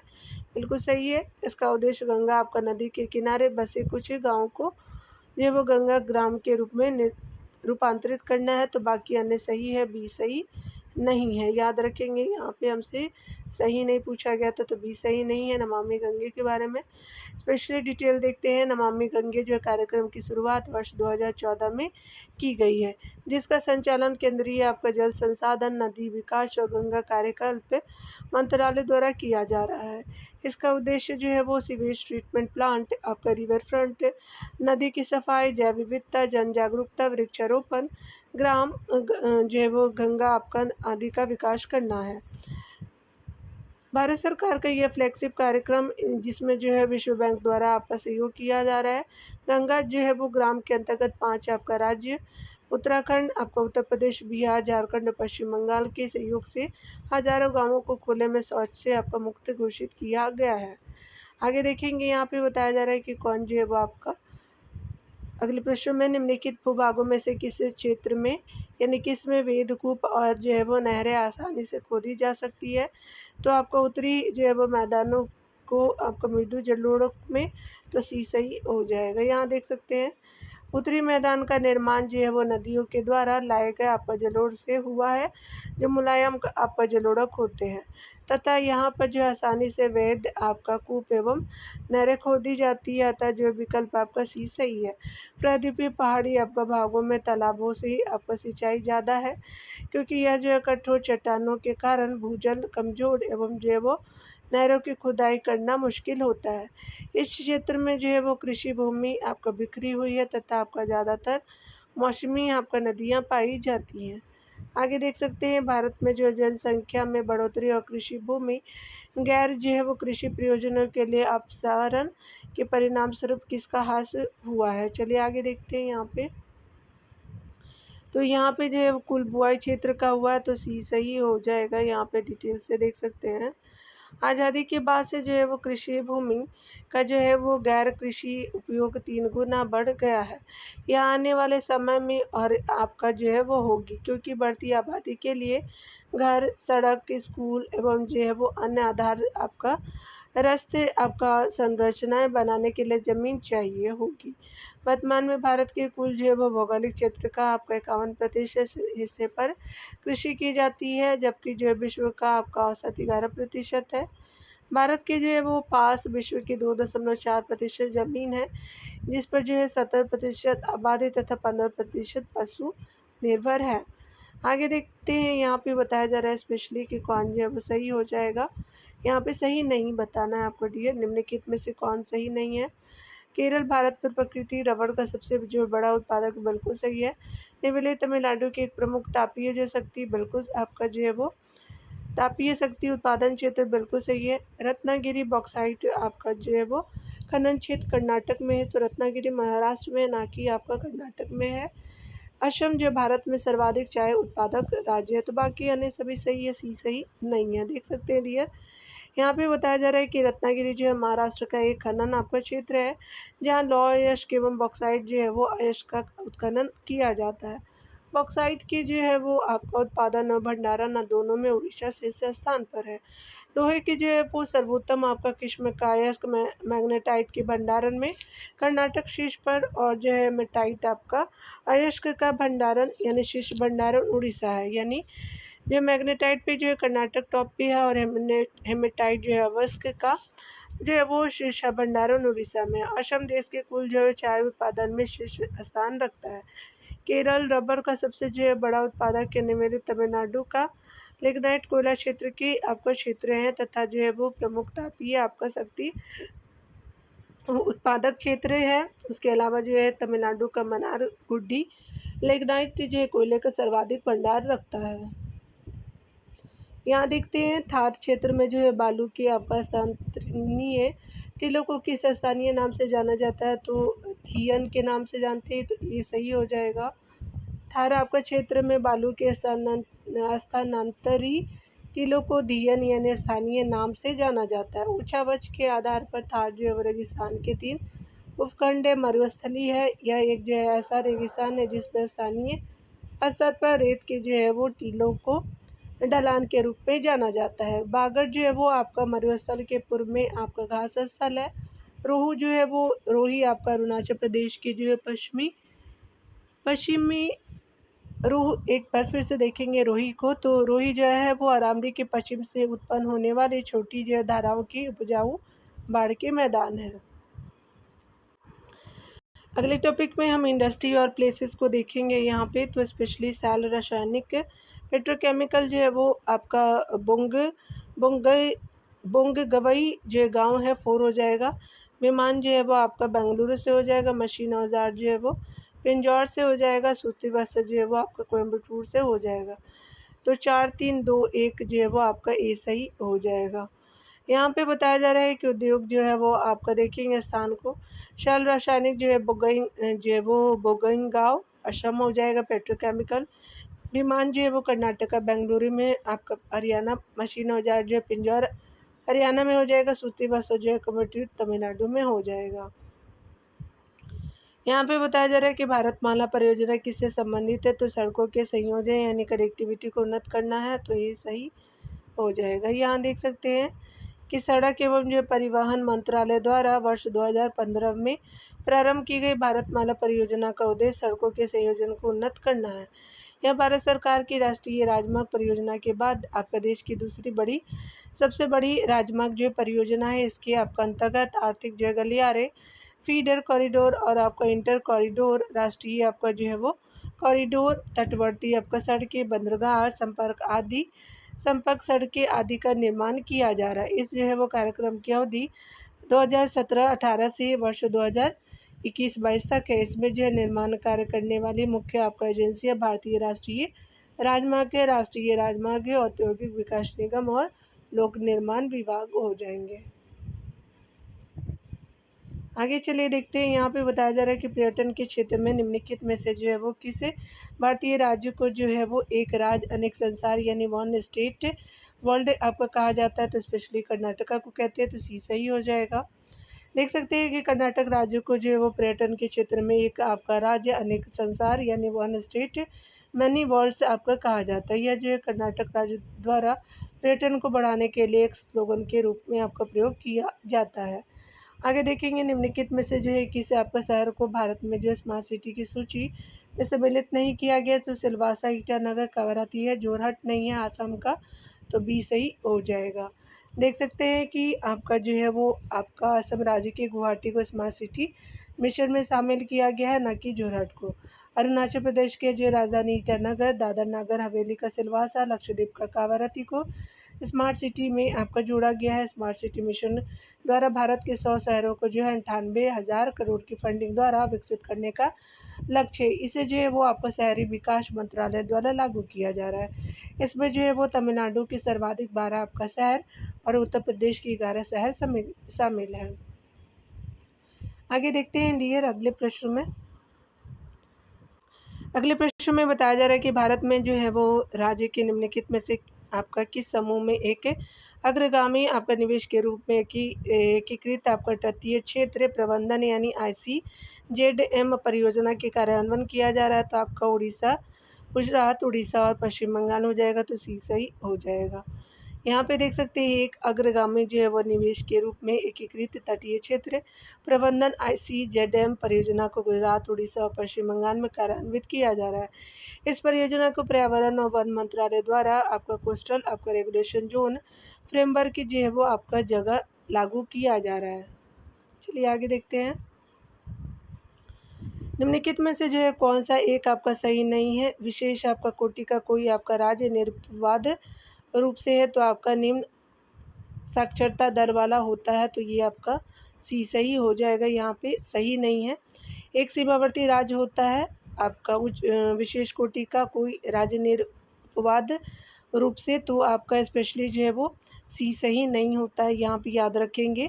बिल्कुल सही है। इसका उद्देश्य गंगा आपका नदी के किनारे बसे कुछ गाँव को जो है वो गंगा ग्राम के रूप में रूपांतरित करना है, तो बाकी अन्य सही है, बी सही नहीं है। याद रखेंगे यहाँ पे हमसे सही नहीं पूछा गया था, तो बी सही नहीं है। नमामि गंगे के बारे में स्पेशली डिटेल देखते हैं। नमामि गंगे जो कार्यक्रम की शुरुआत वर्ष 2014 में की गई है, जिसका संचालन केंद्रीय आपका जल संसाधन, नदी विकास और गंगा कार्यकल्प मंत्रालय द्वारा किया जा रहा है। इसका उद्देश्य जो है वो सीवेज ट्रीटमेंट प्लांट, आपका रिवर फ्रंट, नदी की सफाई, जैव विविधता, जन जागरूकता, वृक्षारोपण, ग्राम जो है वो गंगा आपका आदि का विकास करना है। भारत सरकार का यह फ्लैगशिप कार्यक्रम जिसमें जो है विश्व बैंक द्वारा आपका सहयोग किया जा रहा है। गंगा जो है वो ग्राम के अंतर्गत 5 आपका राज्य उत्तराखंड, आपका उत्तर प्रदेश, बिहार, झारखंड और पश्चिम बंगाल के सहयोग से हजारों गांवों को खुले में शौच से आपका मुक्त घोषित किया गया है। आगे देखेंगे यहाँ पे बताया जा रहा है कि कौन जो है वो आपका अगले प्रश्न में निम्नलिखित भूभागों में से किस क्षेत्र में यानी किस में वेदकूप और जो है वो नहरें आसानी से खोदी जा सकती है, तो आपका उत्तरी जो है वो मैदानों को आपका मृदु जलोढ़ में, तो सी सही हो जाएगा। यहाँ देख सकते हैं उत्तरी मैदान का निर्माण जो है वो नदियों के द्वारा लाए गए आपका जलोढ़ से हुआ है, जो मुलायम आपका जलोढ़क होते हैं, तथा यहाँ पर जो आसानी से वैध आपका कूप एवं नहरें खोदी जाती है, अतः जो विकल्प आपका सी सही है। प्रायद्वीपीय पहाड़ी आपका भागों में तालाबों से ही आपका सिंचाई ज़्यादा है, क्योंकि यह जो है कठोर चट्टानों के कारण भूजल कमजोर एवं जो है वो नहरों की खुदाई करना मुश्किल होता है। इस क्षेत्र में जो है वो कृषि भूमि आपका बिखरी हुई है तथा आपका ज़्यादातर मौसमी आपका नदियाँ पाई जाती हैं। आगे देख सकते हैं भारत में जो जनसंख्या में बढ़ोतरी और कृषि भूमि गैर जो है वो कृषि प्रयोजनों के लिए अपसारण के परिणाम स्वरूप किसका ह्रास हुआ है। चलिए आगे देखते हैं यहाँ पे। तो यहाँ पे जो है कुल बुआई क्षेत्र का हुआ है, तो सी सही हो जाएगा। यहाँ पे डिटेल से देख सकते हैं। आज़ादी के बाद से जो है वो कृषि भूमि का जो है वो गैर कृषि उपयोग 3 गुना बढ़ गया है। यह आने वाले समय में और आपका जो है वो होगी, क्योंकि बढ़ती आबादी के लिए घर, सड़क, स्कूल एवं जो है वो अन्य आधार आपका रास्ते आपका संरचनाएं बनाने के लिए ज़मीन चाहिए होगी। वर्तमान में भारत के कुल जो है वो भौगोलिक क्षेत्र का आपका 51% हिस्से पर कृषि की जाती है, जबकि जो है विश्व का आपका औसत 11% है। भारत के जो है वो पास विश्व की 2.4% ज़मीन है, जिस पर जो है 70% आबादी तथा 15% पशु निर्भर है। आगे देखते हैं यहाँ पे बताया जा रहा है स्पेशली कि कौन जो है वो सही हो जाएगा। यहाँ पे सही नहीं बताना है आपको डियर, निम्नलिखित में से कौन सही नहीं है। केरल भारत पर प्रकृति रबड़ का सबसे जो बड़ा उत्पादक बिल्कुल सही है। नेवली तमिलनाडु की एक प्रमुख तापीय जो शक्ति बिल्कुल आपका जो है वो तापीय शक्ति उत्पादन क्षेत्र बिल्कुल सही है। रत्नागिरी बॉक्साइट आपका जो है वो खनन क्षेत्र कर्नाटक में है, तो रत्नागिरी महाराष्ट्र में ना कि आपका कर्नाटक में है। असम जो भारत में सर्वाधिक चाय उत्पादक राज्य है, तो बाकी अन्य सभी सही है, सी सही नहीं है। देख सकते हैं डियर, यहाँ पे बताया जा रहा है कि रत्नागिरी जो है महाराष्ट्र का एक खनन आपका क्षेत्र है, जहाँ लौह अयस्क एवं बॉक्साइट जो है वो अयस्क का उत्खनन किया जाता है। बॉक्साइट की जो है वो आपका उत्पादन और भंडारण दोनों में उड़ीसा शीर्ष स्थान पर है। लोहे की जो है वो सर्वोत्तम आपका किस्म का अयस्क मैग्नेटाइट के भंडारण में कर्नाटक शीर्ष पर, और जो है मेटाइट आपका अयस्क का भंडारण यानी शीर्ष भंडारण उड़ीसा है। यानी जो मैग्नेटाइट पे जो है कर्नाटक टॉप पे है, और हेमेटाइट जो है अयस्क का जो है वो शीर्ष भंडारण उड़ीसा में है। असम देश के कुल जो है चाय उत्पादन में शीर्ष स्थान रखता है। केरल रबर का सबसे जो है बड़ा उत्पादक करने वाले तमिलनाडु का लिग्नाइट कोयला क्षेत्र की आपका क्षेत्र है, तथा जो है वो प्रमुख तापीय आपका शक्ति उत्पादक क्षेत्र है। उसके अलावा जो है तमिलनाडु का मनार गुड्डी लिग्नाइट जो है कोयले का सर्वाधिक भंडार रखता है। यहाँ देखते हैं थार क्षेत्र में जो है बालू की आपका स्थानीय टीलों को किस स्थानीय नाम से जाना जाता है, तो थियन के नाम से जानते हैं, तो ये सही हो जाएगा। थार आपका क्षेत्र में बालू के स्थानांतरी टीलों को दियन यानी स्थानीय नाम से जाना जाता है। ऊंचावच के आधार पर थार जो है वो रेगिस्तान के 3 उपखंड है। मरुस्थली है, यह एक जो है ऐसा रेगिस्तान है जिस पर स्थानीय स्तर पर रेत के जो है वो टीलों को ढलान के रूप में जाना जाता है। बागड़ जो है वो आपका मरुस्थल के पूर्व में आपका घास स्थल है। रोहू जो है वो रोही आपका अरुणाचल प्रदेश के जो है पश्चिमी रोह एक बार फिर से देखेंगे रोही को, तो रोही जो है वो अरावली के पश्चिम से उत्पन्न होने वाली छोटी जो है धाराओं की उपजाऊ बाढ़ के मैदान है। अगले टॉपिक में हम इंडस्ट्री और प्लेसेस को देखेंगे यहाँ पे, तो स्पेशली सेल रासायनिक पेट्रोकेमिकल जो है वो आपका बोंगगवई जो गांव है 4 हो जाएगा। विमान जो है वो आपका बेंगलुरु से हो जाएगा। मशीन औजार जो है वो पिंजौर से हो जाएगा। सूती वस्त्र जो है वो आपका कोयम्बटूर से हो जाएगा। तो 4 3 2 1 जो है वो आपका ए सही हो जाएगा। यहाँ पे बताया जा रहा है कि उद्योग जो है वो आपका देखेंगे स्थान को, शैल रासायनिक जो है बोगनगांव असम हो जाएगा। पेट्रोकेमिकल विमान जो है वो कर्नाटका बेंगलुरु में आपका हरियाणा। मशीन औजार जो है पिंजौर हरियाणा में हो जाएगा। सूती वस्त्र जो है कोयम्बटूर तमिलनाडु में हो जाएगा। यहाँ पे बताया जा रहा है कि भारतमाला परियोजना किससे संबंधित है, तो सड़कों के संयोजन यानी कनेक्टिविटी को उन्नत करना है, तो ये सही हो जाएगा। यहाँ देख सकते हैं कि सड़क एवं जो परिवहन मंत्रालय द्वारा वर्ष 2015 में प्रारंभ की गई भारतमाला परियोजना का उद्देश्य सड़कों के संयोजन को उन्नत करना है। यह भारत सरकार की राष्ट्रीय राजमार्ग परियोजना के बाद आपका देश की दूसरी सबसे बड़ी राजमार्ग जो परियोजना है। इसके आपका अंतर्गत आर्थिक जो गलियारे, फीडर कॉरिडोर और आपका इंटर कॉरिडोर, राष्ट्रीय आपका जो है वो कॉरिडोर, तटवर्ती आपका सड़कें, बंदरगाह संपर्क सड़कें आदि का निर्माण किया जा रहा है। इस जो है वो कार्यक्रम की अवधि 2017-18 से वर्ष 2021-22 तक है। इसमें जो है निर्माण कार्य करने वाली मुख्य आपका एजेंसियाँ भारतीय राष्ट्रीय राजमार्ग, औद्योगिक विकास निगम और लोक निर्माण विभाग हो जाएंगे। आगे चलिए देखते हैं। यहाँ पे बताया जा रहा है कि पर्यटन के क्षेत्र में निम्नलिखित में से जो है वो किस भारतीय राज्य को जो है वो एक राज्य अनेक संसार यानी वन स्टेट वर्ल्ड आपका कहा जाता है, तो स्पेशली कर्नाटका को कहते हैं, तो सी सही हो जाएगा। देख सकते हैं कि कर्नाटक राज्य को जो है वो पर्यटन के क्षेत्र में एक आपका राज्य अनेक संसार यानी वन स्टेट मैनी वर्ल्ड्स आपका कहा जाता है। यह जो है कर्नाटक राज्य द्वारा पर्यटन को बढ़ाने के लिए एक स्लोगन के रूप में आपका प्रयोग किया जाता है। आगे देखेंगे निम्नलिखित में से जो है किसी आपका शहर को भारत में जो स्मार्ट सिटी की सूची में सम्मिलित नहीं किया गया, तो सिलवासा ईटानगर कवारती है। जोरहट नहीं है आसाम का, तो बी सही हो जाएगा। देख सकते हैं कि आपका जो है वो आपका असम राज्य के गुवाहाटी को स्मार्ट सिटी मिशन में शामिल किया गया है, न कि जोरहट को। अरुणाचल प्रदेश के जो राजधानी ईटानगर, दादर नगर हवेली का सिलवासा, लक्षद्वीप का कावारती को स्मार्ट सिटी में आपका जोड़ा गया है। स्मार्ट सिटी मिशन द्वारा भारत के 100 शहरों को जो है 98,000 करोड़ की फंडिंग द्वारा विकसित करने का लक्ष्य है। इसे जो है वो आपका शहरी विकास मंत्रालय द्वारा लागू किया जा रहा है। इसमें जो है वो तमिलनाडु की सर्वाधिक 12 आपका शहर और उत्तर प्रदेश की 11 शहर शामिल हैं। आगे देखते हैं डियर अगले प्रश्न में। अगले प्रश्न में बताया जा रहा है कि भारत में जो है वो राज्य के निम्नलिखित में से आपका किस समूह में एक अग्रगामी आपका निवेश के रूप में एकीकृत आपका तटीय क्षेत्र प्रबंधन यानी ICZM परियोजना के कार्यान्वयन किया जा रहा है, तो आपका गुजरात, उड़ीसा और पश्चिम बंगाल हो जाएगा, तो सी सही हो जाएगा। यहाँ पे देख सकते हैं एक अग्रगामी जो है वो निवेश के रूप में एकीकृत तटीय क्षेत्र प्रबंधन ICZM परियोजना को गुजरात, उड़ीसा और पश्चिम बंगाल में कार्यान्वित किया जा रहा है। इस परियोजना को पर्यावरण और वन मंत्रालय द्वारा आपका कोस्टल आपका रेगुलेशन जोन फ्रेमवर्क जो है वो आपका जगह लागू किया जा रहा है। चलिए आगे देखते हैं। निम्नलिखित में से जो है कौन सा एक आपका सही नहीं है। विशेष आपका कोटि का कोई आपका राज्य निर्विवाद रूप से है, तो आपका निम्न साक्षरता दर वाला होता है, तो ये आपका सी सही हो जाएगा। यहाँ पे सही नहीं है। एक सीमावर्ती राज्य होता है आपका विशेष कोटि का कोई राज्य निर्विवाद रूप से, तो आपका स्पेशली जो है वो सी सही नहीं होता है, यहाँ पे याद रखेंगे।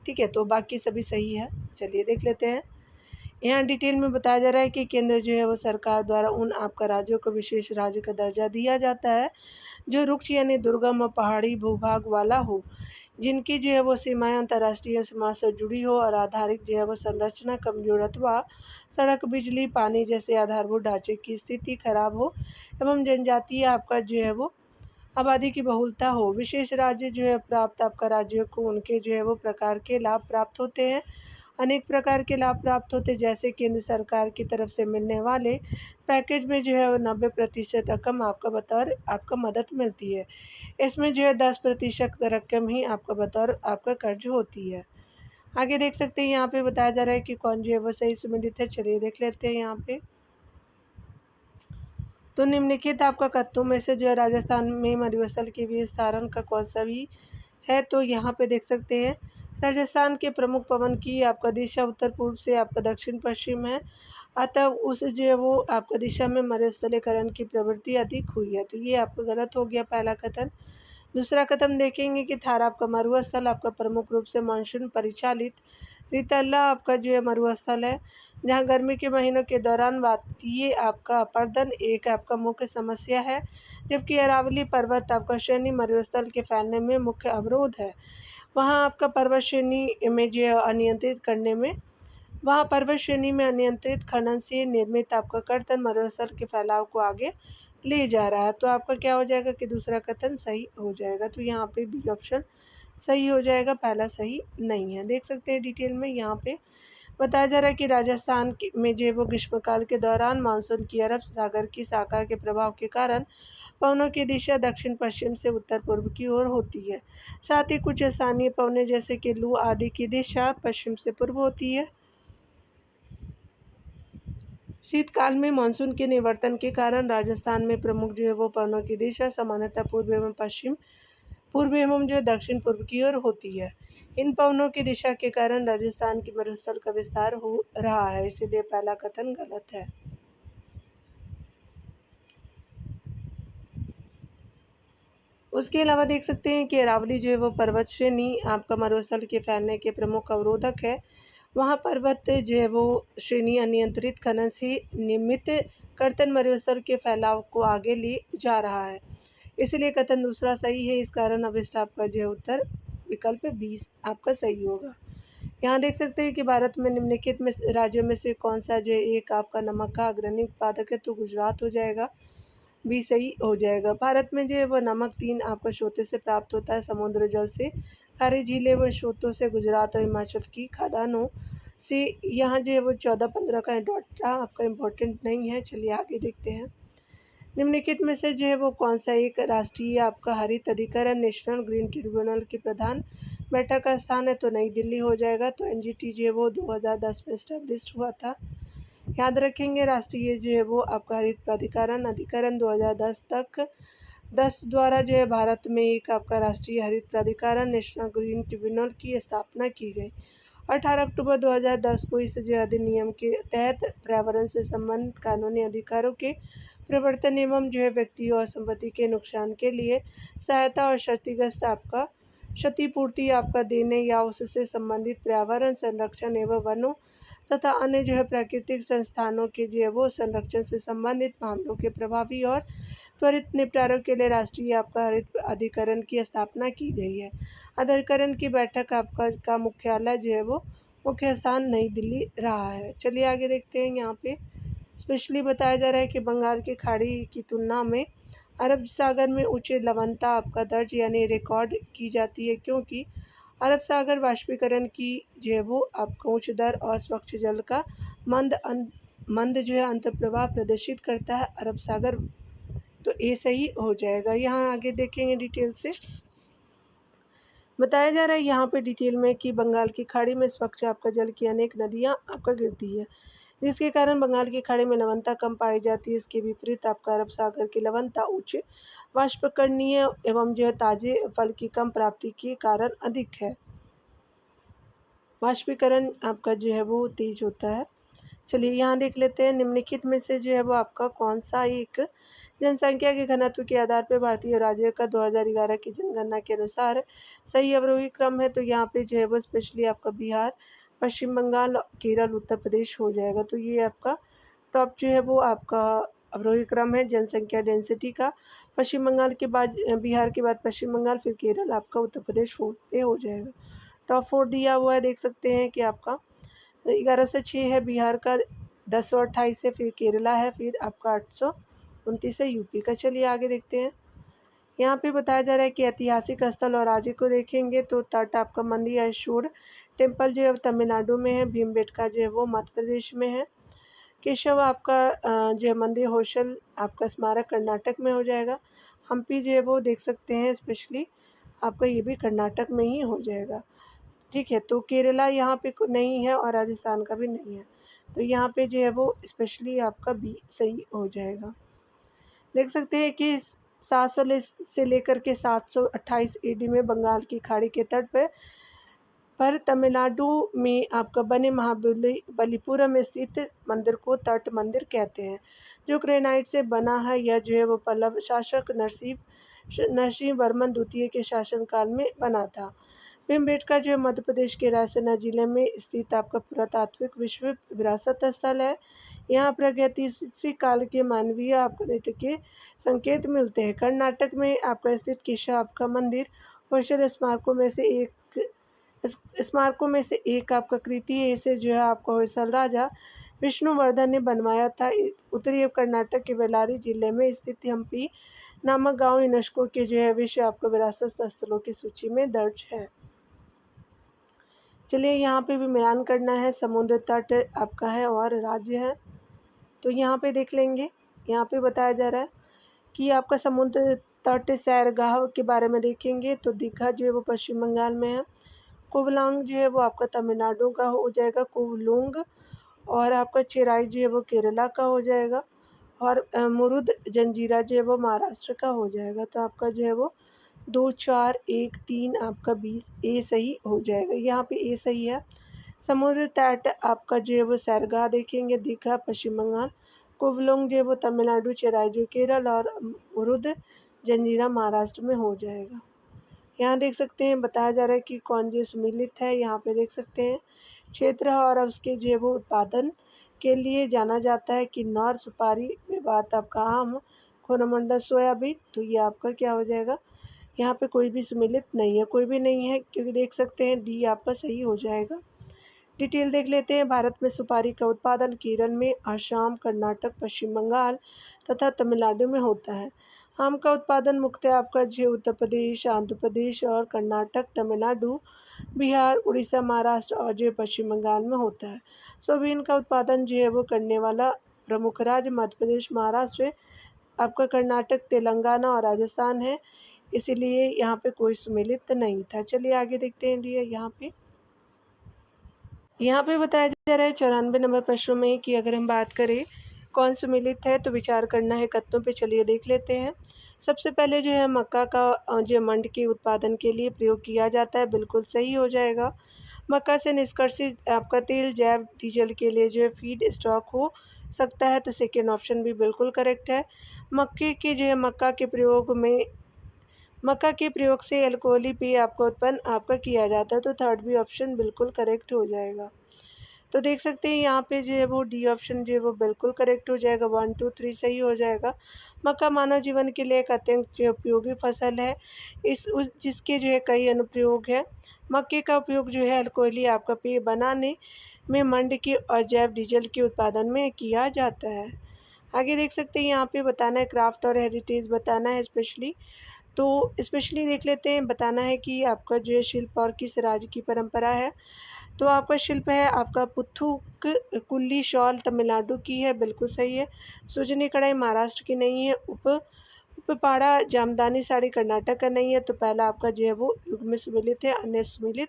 ठीक है, तो बाकी सभी सही है। चलिए देख लेते हैं। यहाँ डिटेल में बताया जा रहा है कि केंद्र जो है वो सरकार द्वारा उन आपका राज्यों को विशेष राज्य का दर्जा दिया जाता है जो रुक्ष यानी दुर्गम और पहाड़ी भूभाग वाला हो, जिनकी जो है वो सीमाएं अंतर्राष्ट्रीय समाज से जुड़ी हो और आधारित जो है वो संरचना कमजोर अथवा सड़क, बिजली, पानी जैसे आधारभूत ढांचे की स्थिति खराब हो एवं जनजातीय आपका जो है वो आबादी की बहुलता हो। विशेष राज्य जो है प्राप्त आपका राज्यों को उनके जो है वो प्रकार के लाभ प्राप्त होते हैं। अनेक प्रकार के लाभ प्राप्त होते, जैसे केंद्र सरकार की तरफ से मिलने वाले पैकेज में जो है 90% रकम आपका बतौर आपका मदद मिलती है। इसमें जो है 10% रकम ही आपका बतौर आपका कर्ज होती है। आगे देख सकते हैं यहाँ पे बताया जा रहा है कि कौन जो है वो सही संबंधित है। चलिए देख लेते हैं यहाँ पे। तो निम्नलिखित आपका कत्तों में से जो है राजस्थान में मरुस्थल के विस्तारण का कौन सा भी है। तो यहाँ पे देख सकते हैं राजस्थान के प्रमुख पवन की आपका दिशा उत्तर पूर्व से आपका दक्षिण पश्चिम है, अतः उस जो है वो आपका दिशा में मरुस्थलीकरण की प्रवृत्ति अधिक हुई है। तो ये आपका गलत हो गया पहला कथन। दूसरा कथन देखेंगे कि थार आपका मरुस्थल आपका प्रमुख रूप से मानसून परिचालित रितल्ला आपका जो है मरुस्थल है, जहाँ गर्मी के महीनों के दौरान वातीय आपका अपर्दन एक आपका मुख्य समस्या है, जबकि अरावली पर्वत आपका श्रेणी मरुस्थल के फैलने में मुख्य अवरोध है। वहाँ आपका पर्वत श्रेणी में जो अनियंत्रित करने में वहाँ पर्वत श्रेणी में अनियंत्रित खनन से निर्मित आपका कर्तन मरुस्थल के फैलाव को आगे ले जा रहा है। तो आपका क्या हो जाएगा कि दूसरा कथन सही हो जाएगा। तो यहाँ पे बी ऑप्शन सही हो जाएगा, पहला सही नहीं है। देख सकते हैं डिटेल में यहाँ पे बताया जा रहा है कि राजस्थान में जो वो ग्रीष्मकाल के दौरान मानसून की अरब सागर की शाखा के प्रभाव के कारण पवनों की दिशा दक्षिण पश्चिम से उत्तर पूर्व की ओर होती है। साथ ही कुछ स्थानीय पवने जैसे कि लू आदि की दिशा पश्चिम से पूर्व होती है। शीतकाल में मानसून के निवर्तन के कारण राजस्थान में प्रमुख जो है वो पवनों की दिशा सामान्यतः पूर्व एवं पश्चिम, पूर्व एवं जो दक्षिण पूर्व की ओर होती है। इन पवनों की दिशा के कारण राजस्थान की मरुस्थल का विस्तार हो रहा है, इसलिए पहला कथन गलत है। उसके अलावा देख सकते हैं कि अरावली जो है वो पर्वत श्रेणी आपका मरुस्थल के फैलने के प्रमुख अवरोधक है। वहाँ पर्वत जो है वो श्रेणी अनियंत्रित खनन से निमित्त कर्तन मरुस्थल के फैलाव को आगे ले जा रहा है, इसलिए कथन दूसरा सही है। इस कारण अभिष्ट आपका जो है उत्तर विकल्प 20 आपका सही होगा। यहाँ देख सकते हैं कि भारत में निम्नलिखित में राज्यों में से कौन सा जो है एक आपका नमक का अग्रणी उत्पादक है। तो गुजरात हो जाएगा, भी सही हो जाएगा। भारत में जो है वो नमक 3 आपका स्रोतों से प्राप्त होता है, समुद्र जल से, खारी झीलें व स्रोतों से, गुजरात और हिमाचल की खदानों से। यहाँ जो है वो 14-15 का डाटा आपका इम्पोर्टेंट नहीं है। चलिए आगे देखते हैं। निम्नलिखित में से जो है वो कौन सा एक राष्ट्रीय आपका हरित अधिकरण नेशनल ग्रीन ट्रिब्यूनल की प्रधान बैठक का स्थान है। तो नई दिल्ली हो जाएगा। तो एनजीटी जो है वो 2010 में स्टैब्लिश हुआ था। याद रखेंगे राष्ट्रीय जो है वो आपका हरित प्राधिकरण अधिकरण 2010 तक 10 द्वारा जो है भारत में एक आपका राष्ट्रीय हरित प्राधिकरण नेशनल ग्रीन ट्रिब्यूनल की स्थापना की गई। 18 अक्टूबर 2010 को इस जो अधिनियम के तहत पर्यावरण से संबंधित कानूनी अधिकारों के प्रवर्तन एवं जो है व्यक्ति और संपत्ति के नुकसान के लिए सहायता और क्षतिग्रस्त आपका क्षतिपूर्ति आपका देने या उससे संबंधित पर्यावरण संरक्षण एवं वनों तथा अन्य जो है प्राकृतिक संस्थानों के जो है वो संरक्षण से संबंधित मामलों के प्रभावी और त्वरित निपटारे के लिए राष्ट्रीय आपका हरित अधिकरण की स्थापना की गई है। अधिकरण की बैठक आपका का मुख्यालय जो है वो मुख्य स्थान नई दिल्ली रहा है। चलिए आगे देखते हैं। यहाँ पे स्पेशली बताया जा रहा है कि बंगाल की खाड़ी की तुलना में अरब सागर में उच्च लवणता आपका दर्ज यानी रिकॉर्ड की जाती है, क्योंकि अरब सागर वाष्पीकरण की जो है वो आपको उच्च दर और स्वच्छ जल का मंद जो है अंतर्प्रवाह प्रदर्शित करता है अरब सागर। तो ये सही हो जाएगा। यहाँ आगे देखेंगे डिटेल से बताया जा रहा है यहाँ पे डिटेल में कि बंगाल की खाड़ी में स्वच्छ आपका जल की अनेक नदियाँ आपका गिरती है, जिसके कारण बंगाल की खाड़ी में लवणता कम पाई जाती है। इसके विपरीत आपका अरब सागर की लवणता उच्च वाष्पकरणीय एवं जो है ताजे फल की कम प्राप्ति के कारण अधिक है। वाष्पीकरण आपका जो है वो तेज होता है। चलिए यहाँ देख लेते हैं। निम्नलिखित में से जो है वो आपका कौन सा एक जनसंख्या के घनत्व के आधार पर भारतीय राज्य का 2011 की जनगणना के अनुसार सही अवरोही क्रम है। तो यहाँ पे जो है वो स्पेशली आपका बिहार पश्चिम बंगाल, केरल, उत्तर प्रदेश हो जाएगा। तो ये आपका टॉप जो है वो आपका अवरोही क्रम है जनसंख्या डेंसिटी का। पश्चिम बंगाल के बाद बिहार के बाद पश्चिम बंगाल, फिर केरल, आपका उत्तर प्रदेश 4th पे हो जाएगा। टॉप 4 दिया हुआ है, देख सकते हैं कि आपका 11 से 6 है बिहार का, 10 और 28 है, फिर केरला है, फिर आपका 829 है यूपी का। चलिए आगे देखते हैं। यहाँ पे बताया जा रहा है कि ऐतिहासिक स्थल और राज्य को देखेंगे तो तट आपका मंदिर अशोर टेम्पल जो है तमिलनाडु में है, भीमबेटका जो है वो मध्य प्रदेश में है, केशव आपका जो है मंदिर होशल आपका स्मारक कर्नाटक में हो जाएगा, हम्पी जो है वो देख सकते हैं स्पेशली आपका ये भी कर्नाटक में ही हो जाएगा। ठीक है, तो केरला यहाँ पे नहीं है और राजस्थान का भी नहीं है, तो यहाँ पे जो है वो स्पेशली आपका बी सही हो जाएगा। देख सकते हैं कि 700 से लेकर के 728 AD में बंगाल की खाड़ी के तट पर तमिलनाडु में आपका बने महाबलीपुरम में स्थित मंदिर को तट मंदिर कहते हैं, जो ग्रेनाइट से बना है। यह जो है वो पल्लव शासक नरसिंह वर्मन द्वितीय के शासनकाल में बना था। भीमबेटका जो है मध्य प्रदेश के रायसेन जिले में स्थित आपका पुरातात्विक विश्व विरासत स्थल है। यहाँ प्रागैतिहासिक काल के मानवीय आपका नृत्य के संकेत मिलते हैं। कर्नाटक में आपका स्थित केशव आपका मंदिर होशल स्मारकों में से एक आपका कृति है। इसे जो है आपका होयसल राजा विष्णुवर्धन ने बनवाया था। उत्तरी कर्नाटक के बेल्लारी जिले में स्थित हम्पी नामक गांव यूनेस्को के जो है विश्व आपका विरासत स्थलों की सूची में दर्ज है। चलिए यहाँ पे भी मिलान करना है, समुद्र तट आपका है और राज्य है, तो यहाँ पे देख लेंगे। यहाँ पे बताया जा रहा है कि आपका समुद्र तट सैरगाह के बारे में देखेंगे तो दीघा जो है वो पश्चिम बंगाल में है, कोवलांग जो है वो आपका तमिलनाडु का हो जाएगा, कोवलुंग, और आपका चेराई जो है वो केरला का हो जाएगा, और मुरुद जंजीरा जो है वो महाराष्ट्र का हो जाएगा। तो आपका जो है वो 2, 4, 1, 3 आपका 20 ए सही हो जाएगा। यहाँ पे ए सही है। समुद्र तट आपका जो है वो सैरगाह देखेंगे, दीघा पश्चिम बंगाल, कोवलुंग जो है वो तमिलनाडु, चेराई जो केरल, और मुरुद जंजीरा महाराष्ट्र में हो जाएगा। यहाँ देख सकते हैं बताया जा रहा है कि कौन जो सम्मिलित है। यहाँ पे देख सकते हैं क्षेत्र और उसके जो है वो उत्पादन के लिए जाना जाता है कि नॉर सुपारी में बात आपका आम, कोरोमंडल, सोयाबीन, तो ये आपका क्या हो जाएगा। यहाँ पे कोई भी सम्मिलित नहीं है, कोई भी नहीं है, क्योंकि देख सकते हैं डी आपका सही हो जाएगा। डिटेल देख लेते हैं। भारत में सुपारी का उत्पादन केरल में, असम, कर्नाटक, पश्चिम बंगाल तथा तमिलनाडु में होता है। आम का उत्पादन मुख्यतः आपका जो उत्तर प्रदेश, आंध्र प्रदेश और कर्नाटक, तमिलनाडु, बिहार, उड़ीसा, महाराष्ट्र और जो पश्चिम बंगाल में होता है। सोयाबीन का उत्पादन जो है वो करने वाला प्रमुख राज्य मध्य प्रदेश, महाराष्ट्र, आपका कर्नाटक, तेलंगाना और राजस्थान है, इसीलिए यहाँ पे कोई सम्मिलित नहीं था। चलिए आगे देखते हैं। यहाँ पे बताया जा रहा है 94 नंबर प्रश्नों में कि अगर हम बात करें कौन सम्मिलित है तो विचार करना है कत्तों पे। चलिए देख लेते हैं। सबसे पहले जो है मक्का का जो मंड के उत्पादन के लिए प्रयोग किया जाता है, बिल्कुल सही हो जाएगा। मक्का से निष्कर्षित आपका तेल जैव डीजल के लिए जो है फीड स्टॉक हो सकता है, तो सेकेंड ऑप्शन भी बिल्कुल करेक्ट है। मक्का के प्रयोग से अल्कोहली पेय आपका उत्पन्न आपका किया जाता है, तो थर्ड भी ऑप्शन बिल्कुल करेक्ट हो जाएगा। तो देख सकते हैं यहाँ पे जो है वो डी ऑप्शन जो है वो बिल्कुल करेक्ट हो जाएगा। 1, 2, 3 सही हो जाएगा। मक्का मानव जीवन के लिए एक अत्यंत जो उपयोगी फसल है, जिसके जो है कई अनुप्रयोग हैं। मक्के का उपयोग जो है अल्कोहली आपका पेय बनाने में, मंड के और जैव डीजल के उत्पादन में किया जाता है। आगे देख सकते हैं यहाँ पे बताना है क्राफ्ट और हेरिटेज बताना है स्पेशली देख लेते हैं। बताना है कि आपका जो है शिल्प और किस राज्य की परंपरा है, तो आपका शिल्प है आपका पुथुक कुल्ली शॉल तमिलनाडु की है, बिल्कुल सही है। सुजनी कढ़ाई महाराष्ट्र की नहीं है। उपपाड़ा जामदानी साड़ी कर्नाटक का नहीं है, तो पहला आपका जो है वो युग में सम्मिलित है, अन्य सम्मिलित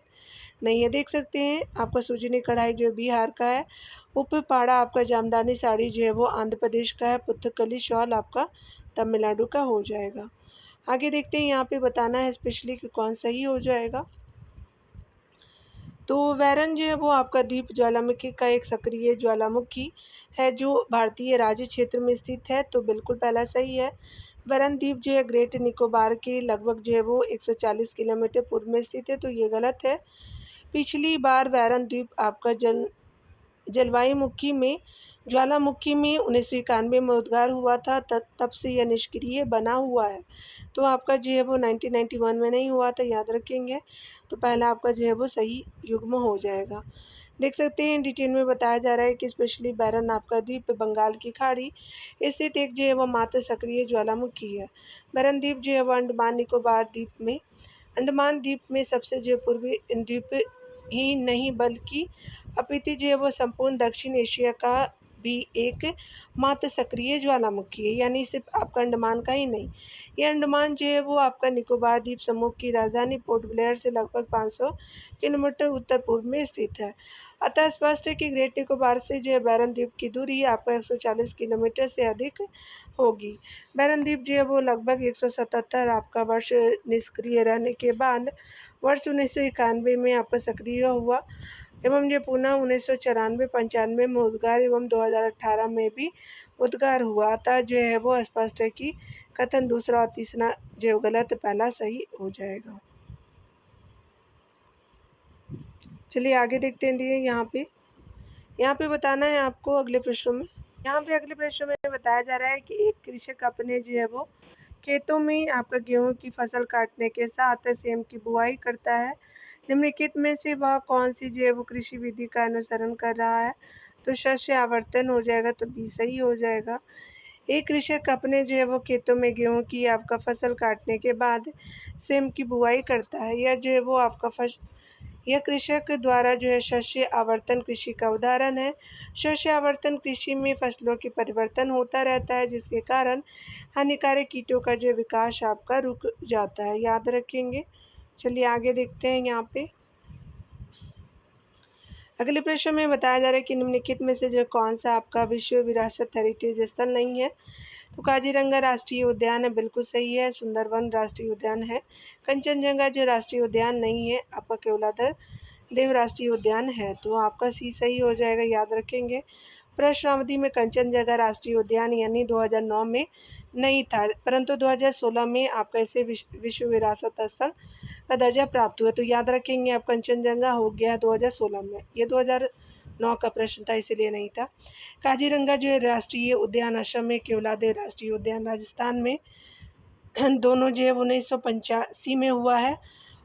नहीं है। देख सकते हैं आपका सुजनी कढ़ाई जो बिहार का है, उपपाड़ा आपका जामदानी साड़ी जो है वो आंध्र प्रदेश का है, पुथकली शॉल आपका तमिलनाडु का हो जाएगा। आगे देखते हैं। यहाँ पे बताना है स्पेशली कि कौन सही हो जाएगा। तो वैरन जो है वो आपका द्वीप ज्वालामुखी का एक सक्रिय ज्वालामुखी है जो भारतीय राज्य क्षेत्र में स्थित है, तो बिल्कुल पहला सही है। वैरन द्वीप जो है ग्रेट निकोबार के लगभग जो है वो 140 किलोमीटर पूर्व में स्थित है, तो ये गलत है। पिछली बार बैरन द्वीप आपका जलवायुमुखी में ज्वालामुखी में 1991 में उद्गार हुआ था, तब से यह निष्क्रिय बना हुआ है। तो आपका जो है वो 1991 में नहीं हुआ था, याद रखेंगे। तो पहला आपका जो है वो सही युग्म हो जाएगा। देख सकते हैं डिटेल में बताया जा रहा है कि स्पेशली बैरन आपका द्वीप बंगाल की खाड़ी स्थित एक जो है वो मात्र सक्रिय ज्वालामुखी है। बैरन द्वीप जो है वो अंडमान द्वीप में सबसे जो पूर्वी द्वीप ही नहीं बल्कि अपितु जो है वो संपूर्ण दक्षिण एशिया का भी एक मात्र सक्रिय ज्वालामुखी है, यानी सिर्फ आपका अंडमान का ही नहीं। ये अंडमान जो है वो आपका निकोबार द्वीप समूह की राजधानी पोर्ट ब्लेयर से लगभग 500 किलोमीटर उत्तर पूर्व में स्थित है। अतः स्पष्ट है कि ग्रेट निकोबार से जो है बैरन द्वीप की दूरी आपका 140 किलोमीटर से अधिक होगी। बैरन द्वीप जो है वो लगभग 177 आपका वर्ष निष्क्रिय रहने के बाद वर्ष 1991 में आपका सक्रिय हुआ एवं जो पुनः 1994-95 में उद्गार एवं 2018 में भी उद्गार हुआ। अतः जो है वो स्पष्ट है कि कथन दूसरा और तीसरा जो गलत, पहला सही हो जाएगा। चलिए आगे देखते हैं। यहाँ पे बताना है आपको अगले प्रश्न में। यहाँ पे अगले प्रश्न में बताया जा रहा है कि एक कृषक अपने जो है वो खेतों में आपका गेहूं की फसल काटने के साथ सेम की बुआई करता है। निम्नलिखित में से वह कौन सी जो है वो कृषि विधि का अनुसरण कर रहा है? तो शस्य आवर्तन हो जाएगा, तो बी सही हो जाएगा। एक कृषक अपने जो है वो खेतों में गेहूं की आपका फसल काटने के बाद सेम की बुआई करता है। यह जो है वो आपका यह कृषक द्वारा जो है शस्य आवर्तन कृषि का उदाहरण है। शस्य आवर्तन कृषि में फसलों की परिवर्तन होता रहता है, जिसके कारण हानिकारक कीटों का जो विकास आपका रुक जाता है, याद रखेंगे। चलिए आगे देखते हैं। यहाँ पे अगले प्रश्न में बताया जा रहा है कि निम्नलिखित में से जो कौन सा आपका विश्व विरासत हेरिटेज स्थल नहीं है? तो काजीरंगा राष्ट्रीय उद्यान है, बिल्कुल सही है। सुंदरवन राष्ट्रीय उद्यान है। कंचनजंगा जो राष्ट्रीय उद्यान नहीं है, आपका केवलाधर देव राष्ट्रीय उद्यान है, तो आपका सी सही हो जाएगा, याद रखेंगे। प्रश्नावधि में कंचनजंगा राष्ट्रीय उद्यान यानी 2009 में नहीं था, परंतु 2016 में आपका इसे विश्व विरासत स्थल का दर्जा प्राप्त हुआ, तो याद रखेंगे आप कंचनजंगा हो गया 2016 में। ये 2009 का प्रश्न था, इसलिए नहीं था। काजीरंगा जो है राष्ट्रीय उद्यान असम में, केवलादेव राष्ट्रीय उद्यान राजस्थान में, दोनों जो है 1985 में हुआ है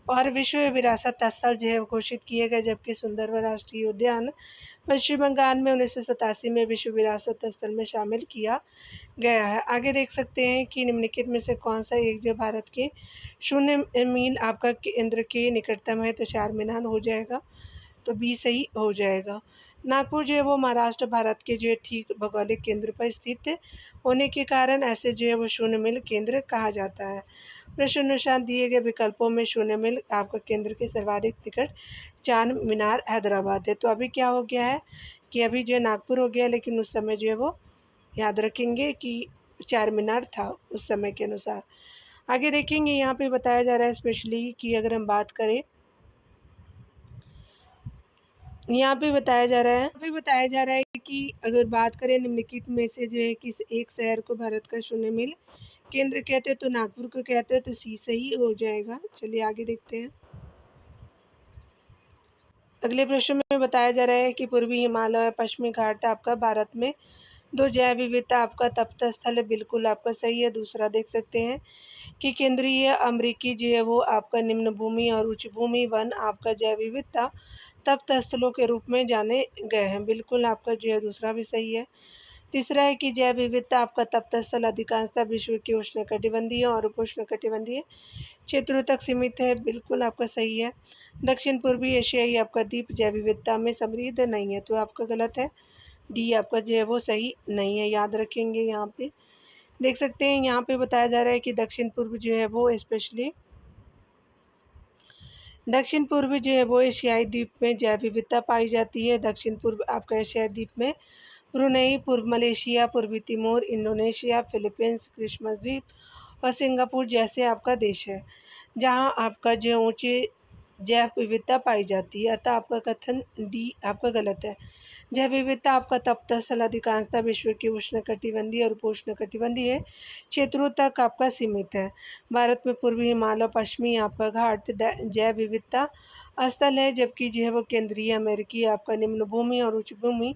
और विश्व विरासत स्थल जो है घोषित किए गए, जबकि सुंदरवन राष्ट्रीय उद्यान पश्चिम बंगाल में 1987 में विश्व विरासत स्थल में शामिल किया गया है। आगे देख सकते हैं कि निम्नलिखित में से कौन सा एक जो भारत के 0 मील आपका केंद्र के निकटतम है? तो चार मीनार हो जाएगा, तो बी सही हो जाएगा। नागपुर जो है वो महाराष्ट्र भारत के जो है ठीक भौगोलिक केंद्र पर स्थित होने के कारण ऐसे जो है वो 0 मील केंद्र कहा जाता है। प्रश्न अनुसार दिए गए विकल्पों में 0 मील आपका केंद्र के सर्वाधिक निकट चार मीनार हैदराबाद है। तो अभी क्या हो गया है कि अभी जो है नागपुर हो गया, लेकिन उस समय जो है वो याद रखेंगे कि चार मीनार था उस समय के अनुसार। आगे देखेंगे। यहाँ पे बताया जा रहा है स्पेशली कि अगर हम बात करें, यहाँ पे बताया जा रहा है कि अगर बात करें निम्नलिखित में से जो है किस एक शहर को भारत का 0 मील केंद्र कहते हैं? तो नागपुर को कहते हैं, तो सी सही हो जाएगा। चलिए आगे देखते हैं। अगले प्रश्न में बताया जा रहा है कि पूर्वी हिमालय और पश्चिमी घाट आपका भारत में दो जैव विविधता आपका तप्त स्थल है, बिल्कुल आपका सही है। दूसरा देख सकते हैं कि केंद्रीय अमेरिकी जो है वो आपका निम्न भूमि और उच्च भूमि वन आपका जैव विविधता तप्त स्थलों के रूप में जाने गए हैं, बिल्कुल आपका जो है दूसरा भी सही है। तीसरा है कि जैव विविधता आपका तप्त स्थल अधिकांशतः विश्व के उष्णकटिबंधीय और उपोष्णकटिबंधीय क्षेत्रों तक सीमित है, बिल्कुल आपका सही है। दक्षिण पूर्वी एशियाई आपका द्वीप जैव विविधता में समृद्ध नहीं है, तो आपका गलत है। डी आपका जो है वो सही नहीं है, याद रखेंगे। यहाँ पे देख सकते हैं, यहाँ पे बताया जा रहा है कि दक्षिण पूर्व जो है वो स्पेशली दक्षिण पूर्व जो है वो एशियाई द्वीप में जैव विविधता पाई जाती है। दक्षिण पूर्व आपका एशियाई द्वीप में ब्रुनेई, पूर्व मलेशिया, पूर्वी तिमोर, इंडोनेशिया, फिलीपींस, क्रिसमस द्वीप और सिंगापुर जैसे आपका देश है, जहां आपका जो ऊंची जैव विविधता पाई जाती है। अतः आपका कथन डी आपका गलत है। जैव विविधता आपका तप्त स्थल अधिकांशतः विश्व के उष्णकटिबंधीय और उपोष्णकटिबंधीय क्षेत्रों तक आपका सीमित है। भारत में पूर्वी हिमालय, पश्चिमी आपका घाट जैव विविधता स्थल है, जबकि जो है वो केंद्रीय अमेरिकी आपका निम्न भूमि और उच्च भूमि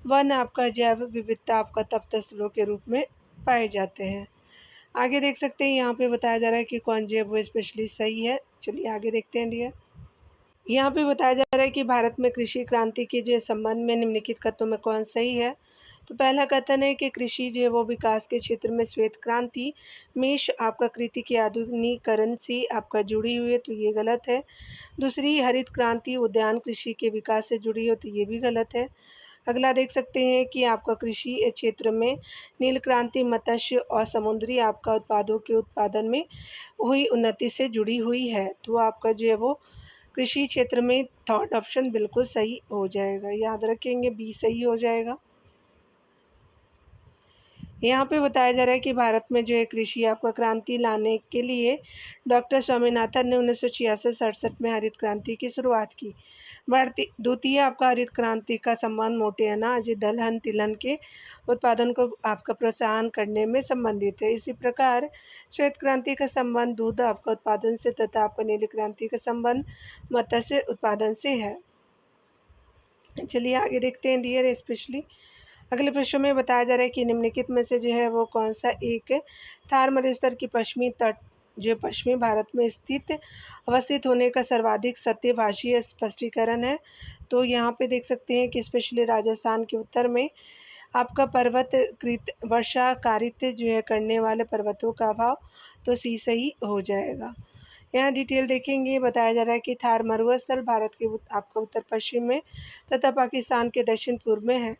वन आपका जैव विविधता आपका तप्त स्थलों के रूप में पाए जाते हैं। आगे देख सकते हैं यहाँ पे बताया जा रहा है कि कौन जो है वो स्पेशली सही है। चलिए आगे देखते हैं डियर। यहाँ पे बताया जा रहा है कि भारत में कृषि क्रांति के जो संबंध में निम्नलिखित कथनों में कौन सही है। तो पहला कथन है कि कृषि जो है वो विकास के क्षेत्र में श्वेत क्रांति मेष आपका कृषि के आधुनिकीकरण से आपका जुड़ी हुई है, तो ये गलत है। दूसरी, हरित क्रांति उद्यान कृषि के विकास से जुड़ी हो, तो ये भी गलत है। अगला देख सकते हैं कि आपका कृषि क्षेत्र में नील क्रांति मत्स्य और समुद्री आपका उत्पादों के उत्पादन में हुई उन्नति से जुड़ी हुई है, तो आपका जो है वो कृषि क्षेत्र में थर्ड ऑप्शन बिल्कुल सही हो जाएगा। याद रखेंगे बी सही हो जाएगा। यहाँ पे बताया जा रहा है कि भारत में जो है कृषि आपका क्रांति लाने के लिए डॉक्टर स्वामीनाथन ने 1966-67 में हरित क्रांति की शुरुआत की। भारतीय द्वितीय आपका हरित क्रांति का संबंध मोटे अनाज दलहन तिलहन के उत्पादन को आपका प्रोत्साहन करने में संबंधित है। इसी प्रकार श्वेत क्रांति का संबंध दूध आपका उत्पादन से तथा आपका नीली क्रांति का संबंध मत्स्य उत्पादन से है। चलिए आगे देखते हैं डियर। स्पेशली अगले प्रश्न में बताया जा रहा है कि निम्नलिखित में से जो है वो कौन सा एक थार मरुस्थल की पश्चिमी तट जो पश्चिमी भारत में स्थित अवस्थित होने का सर्वाधिक सत्यभाषी स्पष्टीकरण है। तो यहाँ पे देख सकते हैं कि स्पेशली राजस्थान के उत्तर में आपका पर्वत कृत वर्षाकारित जो है करने वाले पर्वतों का अभाव, तो सी सही हो जाएगा। यहाँ डिटेल देखेंगे। बताया जा रहा है कि थार मरुस्थल भारत के आपका उत्तर पश्चिम में तथा पाकिस्तान के दक्षिण पूर्व में है।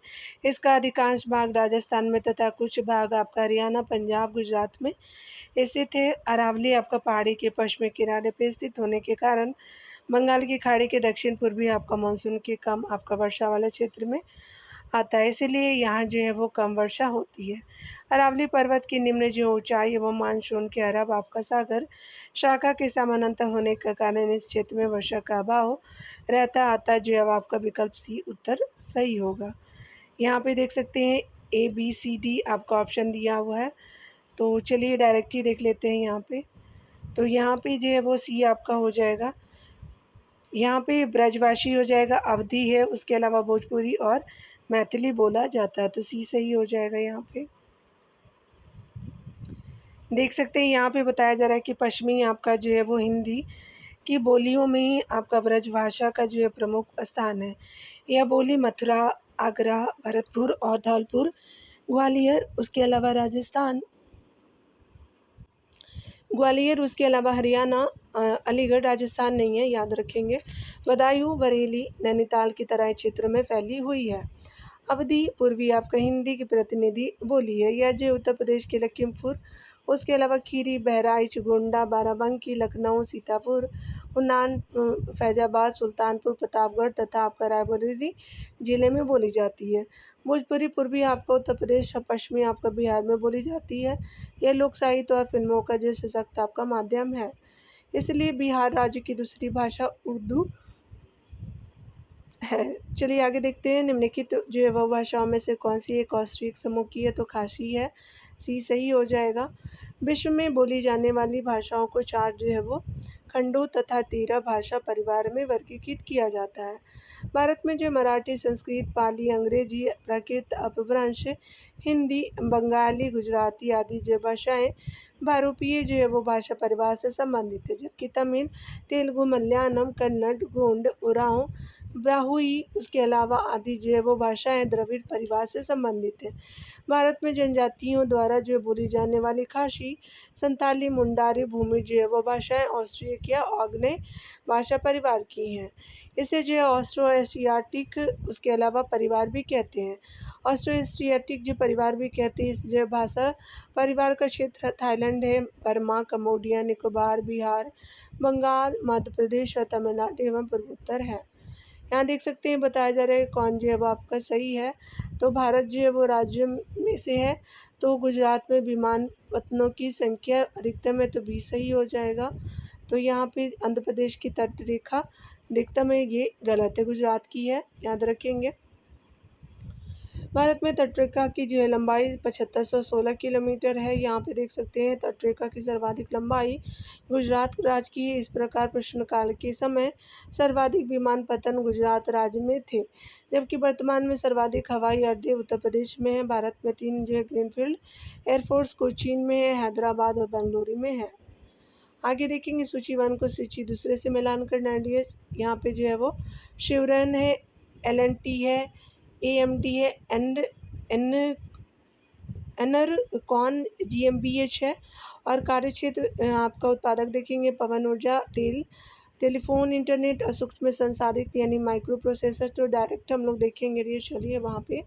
इसका अधिकांश भाग राजस्थान में तथा कुछ भाग आपका हरियाणा पंजाब गुजरात में स्थित है। अरावली आपका पहाड़ी के पश्चिमी किनारे पर स्थित होने के कारण बंगाल की खाड़ी के दक्षिण पूर्वी आपका मानसून के कम आपका वर्षा वाले क्षेत्र में आता है, इसीलिए यहाँ जो है वो कम वर्षा होती है। अरावली पर्वत की निम्न जो ऊंचाई एवं मानसून के अरब आपका सागर शाखा के समानांतर होने के कारण इस क्षेत्र में वर्षा का अभाव रहता आता जो है आपका विकल्प सी उत्तर सही होगा। यहाँ पे देख सकते हैं ABCD आपका ऑप्शन दिया हुआ है, तो चलिए डायरेक्ट ही देख लेते हैं यहाँ पे। तो यहाँ पे जो है वो सी आपका हो जाएगा। यहाँ पे ब्रजभाषी हो जाएगा, अवधी है, उसके अलावा भोजपुरी और मैथिली बोला जाता है, तो सी सही हो जाएगा। यहाँ पे देख सकते हैं यहाँ पे बताया जा रहा है कि पश्चिमी आपका जो है वो हिंदी की बोलियों में आपका ब्रज भाषा का जो है प्रमुख स्थान है। यह बोली मथुरा आगरा भरतपुर और धौलपुर ग्वालियर उसके अलावा राजस्थान ग्वालियर उसके अलावा हरियाणा अलीगढ़ राजस्थान नहीं है, याद रखेंगे। बदायूं बरेली नैनीताल की तरह क्षेत्रों में फैली हुई है। अवधी पूर्वी आपका हिंदी की प्रतिनिधि बोली है। यह जो उत्तर प्रदेश के लखीमपुर उसके अलावा खीरी बहराइच गोंडा बाराबंकी लखनऊ सीतापुर उन्नाव फैजाबाद सुल्तानपुर प्रतापगढ़ तथा आपका रायबरेली जिले में बोली जाती है। भोजपुरी पूर्वी आपका उत्तर प्रदेश और पश्चिमी आपका बिहार में बोली जाती है। यह लोक साहित्य और फिल्मों का जो सशक्त आपका माध्यम है, इसलिए बिहार राज्य की दूसरी भाषा उर्दू है। चलिए आगे देखते हैं। निम्नलिखित जो है वह भाषाओं में से कौन सी एक औस्ट्रिक समूह की है, तो खासी है, सी सही हो जाएगा। विश्व में बोली जाने वाली भाषाओं को 4 जो है वो खंडों तथा 13 भाषा परिवार में वर्गीकृत किया जाता है। भारत में जो मराठी संस्कृत पाली अंग्रेजी प्राकृत अपभ्रंश हिंदी बंगाली गुजराती आदि जो भाषाएं बहुरूपीय जो है वो भाषा परिवार से संबंधित है, जबकि तमिल तेलुगु मलयालम कन्नड़ गोंड उरांव ब्राहुई उसके अलावा आदि जो है वो भाषाएं द्रविड़ परिवार से संबंधित है। भारत में जनजातियों द्वारा जो बोली जाने वाली खासी संताली मुंडारी भूमि जो है वो भाषाएं ऑस्ट्रिक या आग्नेय भाषा परिवार की हैं। इसे जो है ऑस्ट्रो एशियाटिक उसके अलावा परिवार भी कहते हैं। ऑस्ट्रो एशियाटिक जो परिवार भी कहते हैं। इस जो भाषा परिवार का क्षेत्र थाईलैंड है, बर्मा कम्बोडिया निकोबार बिहार बंगाल मध्य प्रदेश और तमिलनाडु एवं पूर्वोत्तर है। यहाँ देख सकते हैं बताया जा रहा है कौन जो है वो आपका सही है। तो भारत जो है वो राज्य में से है, तो गुजरात में विमानपत्तनों की संख्या अधिकतम है, तो 20 सही हो जाएगा। तो यहाँ पे आंध्र प्रदेश की तट रेखा अधिकतम है, ये गलत है, गुजरात की है, याद रखेंगे। भारत में तटरेखा की जो है लंबाई 7516 किलोमीटर है। यहाँ पे देख सकते हैं तटरेखा की सर्वाधिक लंबाई गुजरात राज्य की है। इस प्रकार प्रश्नकाल के समय सर्वाधिक विमानपत्तन गुजरात राज्य में थे, जबकि वर्तमान में सर्वाधिक हवाई अड्डे उत्तर प्रदेश में है। भारत में 3 जो है ग्रीनफील्ड एयरफोर्स कोचीन में है, हैदराबाद और बेंगलुरु में है। आगे देखेंगे सूची 1 को सूची दूसरे से मिलान करना है। यहाँ पे जो है वो शिवरन है, LNT है, AMD है, एंड एनरकॉन GmbH है। और कार्यक्षेत्र आपका उत्पादक देखेंगे पवन ऊर्जा, तेल, टेलीफोन, इंटरनेट और सूक्ष्म संसाधित यानी माइक्रो प्रोसेसर। तो डायरेक्ट हम लोग देखेंगे, ये चलिए वहाँ पे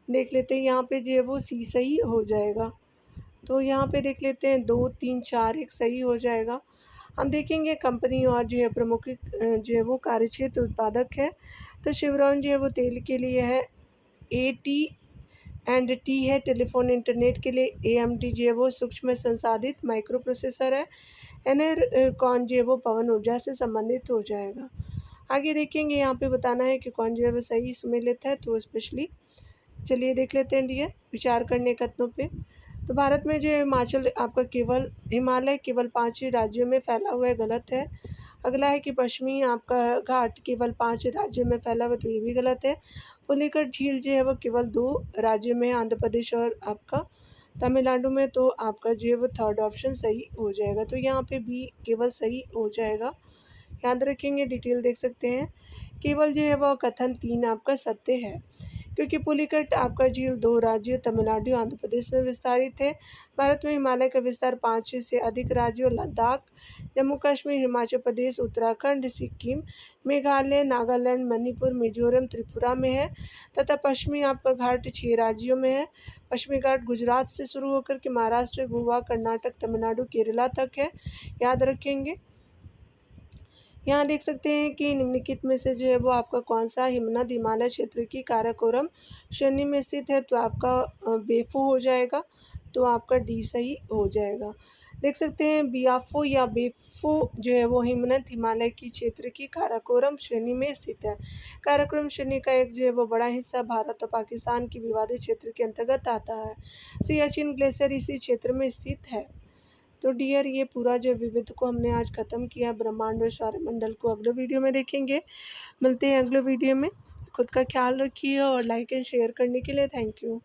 देख लेते हैं। यहाँ पे जो है वो सी सही हो जाएगा। तो यहाँ पे देख लेते हैं 2 3 4 1 सही हो जाएगा। हम देखेंगे कंपनी और जो है प्रमुख जो है वो कार्यक्षेत्र उत्पादक है। तो शेवरॉन जो है वो तेल के लिए है, AT&T है, टेलीफोन इंटरनेट के लिए, AMD जो है वो सूक्ष्म संसाधित माइक्रो प्रोसेसर है, एनरकॉन जो है वो पवन ऊर्जा से संबंधित हो जाएगा। आगे देखेंगे यहाँ पे बताना है कि कौन जो है वो सही इसमें लेता है। तो स्पेशली चलिए देख लेते हैं डियर विचार करने कथनों पे। तो भारत में जो हिमाचल आपका केवल हिमालय केवल 5 राज्यों में फैला हुआ है, गलत है। अगला है कि पश्चिमी आपका घाट केवल 5 राज्यों में फैला हुआ, तो ये भी गलत है। पुलिकट झील जो है वो केवल 2 राज्यों में, आंध्र प्रदेश और आपका तमिलनाडु में। तो आपका जो है वो थर्ड ऑप्शन सही हो जाएगा। तो यहाँ पे बी केवल सही हो जाएगा। याद रखेंगे, डिटेल देख सकते हैं। केवल जो है वह कथन 3 आपका सत्य है, क्योंकि पुलिकट आपका झील 2 राज्यों तमिलनाडु आंध्र प्रदेश में विस्तारित है। भारत में हिमालय का विस्तार 5 से अधिक राज्यों लद्दाख, जम्मू कश्मीर, हिमाचल प्रदेश, उत्तराखंड, सिक्किम, मेघालय, नागालैंड, मणिपुर, मिजोरम, त्रिपुरा में है। तथा पश्चिमी आपका घाट 6 राज्यों में है। पश्चिमी घाट गुजरात से शुरू होकर के महाराष्ट्र, गोवा, कर्नाटक, तमिलनाडु, केरला तक है। याद रखेंगे। यहाँ देख सकते हैं कि निम्नलिखित में से जो है वो आपका कौन सा हिमनद हिमालय क्षेत्र की काराकोरम श्रेणी में स्थित है। तो आपका बेफो हो जाएगा। तो आपका डी सही हो जाएगा। देख सकते हैं बियाफो या बेफो जो है वो हिमनद हिमालय की क्षेत्र की काराकोरम श्रेणी में स्थित है। काराकोरम श्रेणी का एक जो है वो बड़ा हिस्सा भारत और पाकिस्तान की विवादित क्षेत्र के अंतर्गत आता है। सियाचिन ग्लेशियर इसी क्षेत्र में स्थित है। तो डियर ये पूरा जो विविध को हमने आज ख़त्म किया, ब्रह्मांड और सौरमंडल को अगले वीडियो में देखेंगे। मिलते हैं अगले वीडियो में। खुद का ख्याल रखिए और लाइक एंड शेयर करने के लिए थैंक यू।